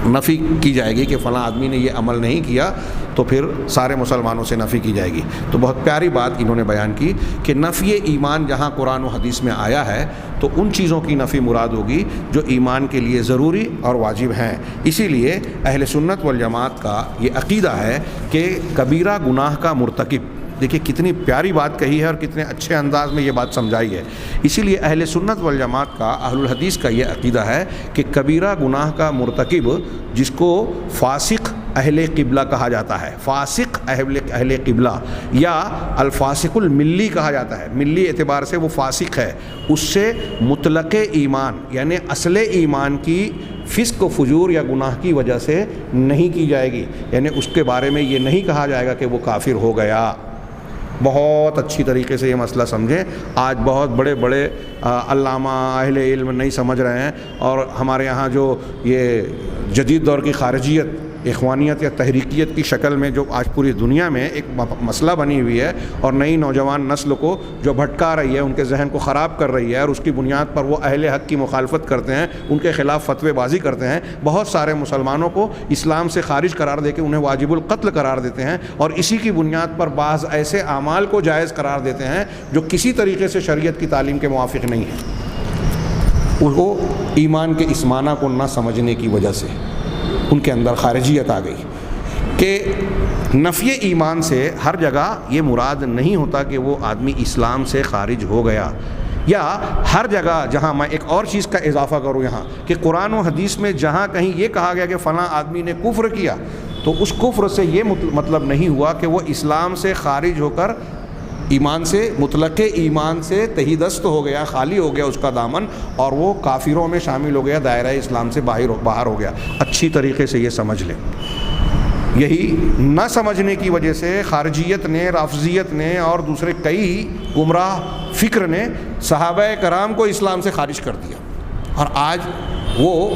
نفی کی جائے گی کہ فلاں آدمی نے یہ عمل نہیں کیا، تو پھر سارے مسلمانوں سے نفی کی جائے گی۔ تو بہت پیاری بات انہوں نے بیان کی کہ نفی ایمان جہاں قرآن و حدیث میں آیا ہے تو ان چیزوں کی نفی مراد ہوگی جو ایمان کے لیے ضروری اور واجب ہیں۔ اسی لیے اہل سنت والجماعت کا یہ عقیدہ ہے کہ کبیرہ گناہ کا مرتکب، دیکھیے کتنی پیاری بات کہی ہے اور کتنے اچھے انداز میں یہ بات سمجھائی ہے۔ اسی لیے اہل سنت والجماعت کا، اہل الحدیث کا یہ عقیدہ ہے کہ کبیرہ گناہ کا مرتکب، جس کو فاسق اہل قبلہ کہا جاتا ہے، فاسق اہل قبلہ یا الفاسق الملی کہا جاتا ہے، ملی اعتبار سے وہ فاسق ہے، اس سے مطلق ایمان یعنی اصل ایمان کی فسق و فجور یا گناہ کی وجہ سے نہیں کی جائے گی، یعنی اس کے بارے میں یہ نہیں کہا جائے گا کہ وہ کافر ہو گیا۔ بہت اچھی طریقے سے یہ مسئلہ سمجھیں۔ آج بہت بڑے بڑے علامہ اہل علم نہیں سمجھ رہے ہیں، اور ہمارے یہاں جو یہ جدید دور کی خارجیت، اخوانیت یا تحریکیت کی شکل میں جو آج پوری دنیا میں ایک مسئلہ بنی ہوئی ہے اور نئی نوجوان نسل کو جو بھٹکا رہی ہے، ان کے ذہن کو خراب کر رہی ہے، اور اس کی بنیاد پر وہ اہل حق کی مخالفت کرتے ہیں، ان کے خلاف فتوی بازی کرتے ہیں، بہت سارے مسلمانوں کو اسلام سے خارج قرار دے کے انہیں واجب القتل قرار دیتے ہیں، اور اسی کی بنیاد پر بعض ایسے اعمال کو جائز قرار دیتے ہیں جو کسی طریقے سے شریعت کی تعلیم کے موافق نہیں ہیں۔ وہ ایمان کے اس معنی کو نہ سمجھنے کی وجہ سے ان کے اندر خارجیت آ گئی کہ نفی ایمان سے ہر جگہ یہ مراد نہیں ہوتا کہ وہ آدمی اسلام سے خارج ہو گیا، یا ہر جگہ جہاں میں ایک اور چیز کا اضافہ کروں یہاں کہ قرآن و حدیث میں جہاں کہیں یہ کہا گیا کہ فلاں آدمی نے کفر کیا، تو اس کفر سے یہ مطلب نہیں ہوا کہ وہ اسلام سے خارج ہو کر ایمان سے، مطلق ایمان سے تہی دست ہو گیا، خالی ہو گیا اس کا دامن، اور وہ کافروں میں شامل ہو گیا، دائرہ اسلام سے باہر ہو گیا۔ اچھی طریقے سے یہ سمجھ لیں۔ یہی نہ سمجھنے کی وجہ سے خارجیت نے، رافضیت نے اور دوسرے کئی گمراہ فکر نے صحابہ کرام کو اسلام سے خارج کر دیا، اور آج وہ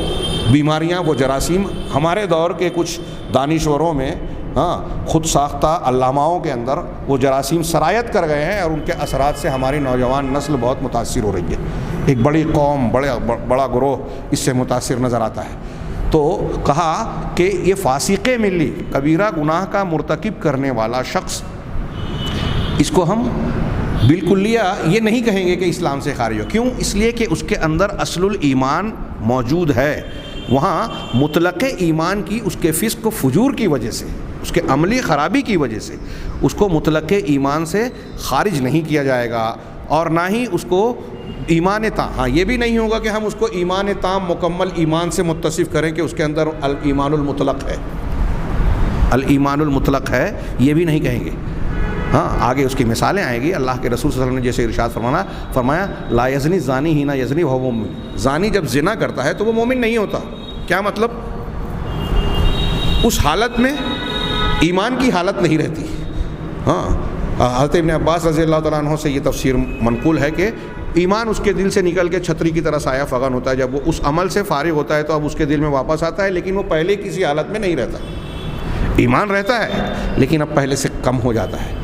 بیماریاں، وہ جراثیم ہمارے دور کے کچھ دانشوروں میں، خود ساختہ علاماؤں کے اندر وہ جراثیم سرایت کر گئے ہیں، اور ان کے اثرات سے ہماری نوجوان نسل بہت متاثر ہو رہی ہے۔ ایک بڑی قوم، بڑا گروہ اس سے متاثر نظر آتا ہے۔ تو کہا کہ یہ فاسق ملی، کبیرہ گناہ کا مرتکب کرنے والا شخص، اس کو ہم بالکلیہ یہ نہیں کہیں گے کہ اسلام سے خارج ہو. کیوں؟ اس لیے کہ اس کے اندر اصل الایمان موجود ہے. وہاں مطلق ایمان کی اس کے فسق و فجور کی وجہ سے، اس کے عملی خرابی کی وجہ سے اس کو مطلق ایمان سے خارج نہیں کیا جائے گا، اور نہ ہی اس کو ایمان تام. ہاں یہ بھی نہیں ہوگا کہ ہم اس کو ایمان تام مکمل ایمان سے متصف کریں کہ اس کے اندر الایمان المطلق ہے، الایمان المطلق ہے، یہ بھی نہیں کہیں گے. ہاں آگے اس کی مثالیں آئیں گی. اللہ کے رسول صلی اللہ علیہ وسلم نے جیسے ارشاد فرمایا لا یزنی زانی حین یزنی وہو مومن. زانی جب زنا کرتا ہے تو وہ مومن نہیں ہوتا. کیا مطلب؟ اس حالت میں ایمان کی حالت نہیں رہتی. ہاں حضرت ابن عباس رضی اللہ تعالیٰ عنہ سے یہ تفسیر منقول ہے کہ ایمان اس کے دل سے نکل کے چھتری کی طرح سایہ فغن ہوتا ہے. جب وہ اس عمل سے فارغ ہوتا ہے تو اب اس کے دل میں واپس آتا ہے، لیکن وہ پہلے کسی حالت میں نہیں رہتا. ایمان رہتا ہے لیکن اب پہلے سے کم ہو جاتا ہے.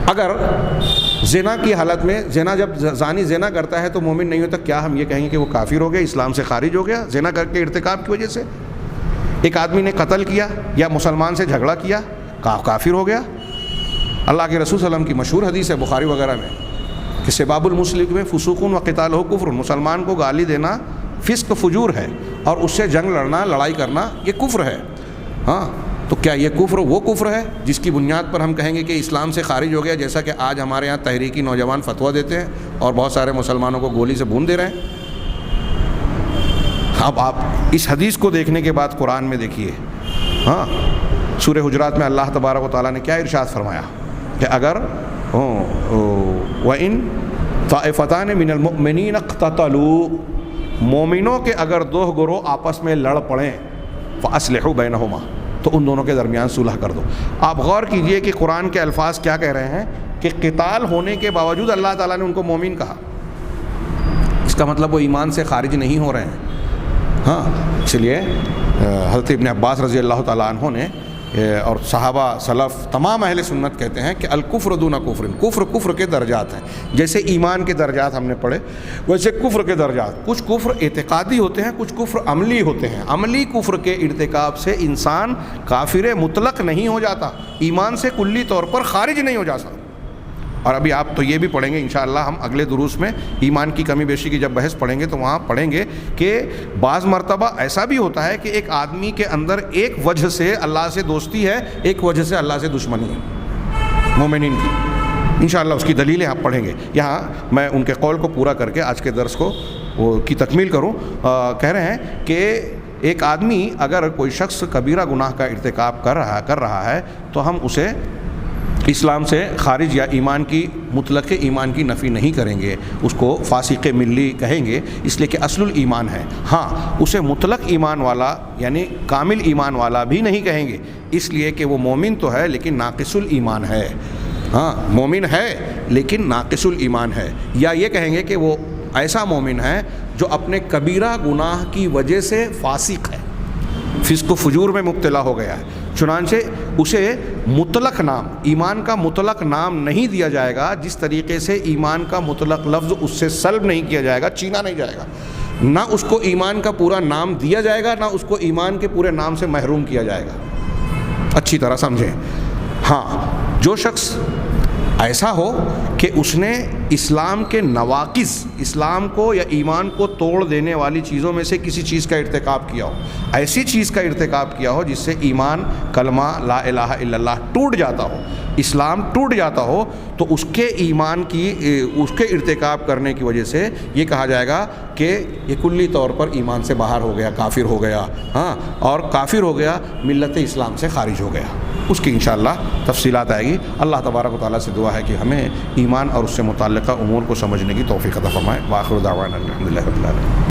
اگر زنا کی حالت میں جب زانی زنا کرتا ہے تو مومن نہیں ہوتا، کیا ہم یہ کہیں گے کہ وہ کافر ہو گیا، اسلام سے خارج ہو گیا زنا کر کے ارتکاب کی وجہ سے؟ ایک آدمی نے قتل کیا یا مسلمان سے جھگڑا کیا، کافر ہو گیا؟ اللہ کے رسول صلی اللہ علیہ وسلم کی مشہور حدیث ہے بخاری وغیرہ میں کہ سباب المسلم میں فسوق و قتالہ کفر. مسلمان کو گالی دینا فسق فجور ہے، اور اس سے جنگ لڑنا، لڑائی کرنا یہ کفر ہے. ہاں تو کیا یہ کفر وہ کفر ہے جس کی بنیاد پر ہم کہیں گے کہ اسلام سے خارج ہو گیا، جیسا کہ آج ہمارے ہاں تحریکی نوجوان فتویٰ دیتے ہیں اور بہت سارے مسلمانوں کو گولی سے بھون دے رہے ہیں؟ اب آپ اس حدیث کو دیکھنے کے بعد قرآن میں دیکھیے. ہاں سورہ حجرات میں اللہ تبارک و تعالیٰ نے کیا ارشاد فرمایا کہ اگر وَإِن طَائِفَتَانِ مِنَ الْمُؤْمِنِينَ اقْتَتَلُوا، مومنوں کے اگر دو گروہ آپس میں لڑ پڑیں فَأَصْلِحُوا بَيْنَهُمَا، تو ان دونوں کے درمیان صلح کر دو. آپ غور کیجئے کہ قرآن کے الفاظ کیا کہہ رہے ہیں کہ قتال ہونے کے باوجود اللہ تعالیٰ نے ان کو مومن کہا. اس کا مطلب وہ ایمان سے خارج نہیں ہو رہے ہیں. ہاں اس لیے حضرت ابن عباس رضی اللہ تعالیٰ عنہ نے اور صحابہ سلف تمام اہل سنت کہتے ہیں کہ الکفر دون کفر، کفر کے درجات ہیں. جیسے ایمان کے درجات ہم نے پڑھے ویسے کفر کے درجات، کچھ کفر اعتقادی ہوتے ہیں، کچھ کفر عملی ہوتے ہیں. عملی کفر کے ارتکاب سے انسان کافر مطلق نہیں ہو جاتا، ایمان سے کلی طور پر خارج نہیں ہو جاتا. اور ابھی آپ تو یہ بھی پڑھیں گے انشاءاللہ، ہم اگلے دروس میں ایمان کی کمی بیشی کی جب بحث پڑھیں گے تو وہاں پڑھیں گے کہ بعض مرتبہ ایسا بھی ہوتا ہے کہ ایک آدمی کے اندر ایک وجہ سے اللہ سے دوستی ہے، ایک وجہ سے اللہ سے دشمنی ہے مومنین کی. انشاءاللہ اس کی دلیلیں آپ پڑھیں گے. یہاں میں ان کے قول کو پورا کر کے آج کے درس کو کی تکمیل کروں. کہہ رہے ہیں کہ ایک آدمی اگر کوئی شخص کبیرہ گناہ کا ارتکاب کر رہا ہے تو ہم اسے اسلام سے خارج یا ایمان کی مطلق ایمان کی نفی نہیں کریں گے، اس کو فاسق ملی کہیں گے، اس لیے کہ اصل الایمان ہے. ہاں اسے مطلق ایمان والا یعنی کامل ایمان والا بھی نہیں کہیں گے، اس لیے کہ وہ مومن تو ہے لیکن ناقص الایمان ہے. ہاں مومن ہے لیکن ناقص الایمان ہے. یا یہ کہیں گے کہ وہ ایسا مومن ہے جو اپنے کبیرہ گناہ کی وجہ سے فاسق ہے، فسق و فجور میں مبتلا ہو گیا ہے. چنانچہ اسے مطلق نام، ایمان کا مطلق نام نہیں دیا جائے گا، جس طریقے سے ایمان کا مطلق لفظ اس سے سلب نہیں کیا جائے گا، چھینا نہیں جائے گا. نہ اس کو ایمان کا پورا نام دیا جائے گا، نہ اس کو ایمان کے پورے نام سے محروم کیا جائے گا. اچھی طرح سمجھیں. ہاں جو شخص ایسا ہو کہ اس نے اسلام کے نواقص، اسلام کو یا ایمان کو توڑ دینے والی چیزوں میں سے کسی چیز کا ارتکاب کیا ہو، ایسی چیز کا ارتکاب کیا ہو جس سے ایمان، کلمہ لا الہ الا اللہ ٹوٹ جاتا ہو، اسلام ٹوٹ جاتا ہو، تو اس کے ایمان کی، اس کے ارتکاب کرنے کی وجہ سے یہ کہا جائے گا کہ یہ کلی طور پر ایمان سے باہر ہو گیا، کافر ہو گیا. ہاں اور کافر ہو گیا، ملت اسلام سے خارج ہو گیا. اس کی انشاءاللہ تفصیلات آئے گی. اللہ تبارک و تعالیٰ سے دعا ہے کہ ہمیں ایمان اور اس سے متعلقہ امور کو سمجھنے کی توفیق عطا فرمائے. وآخر دعوانا الحمدللہ رب العالمین.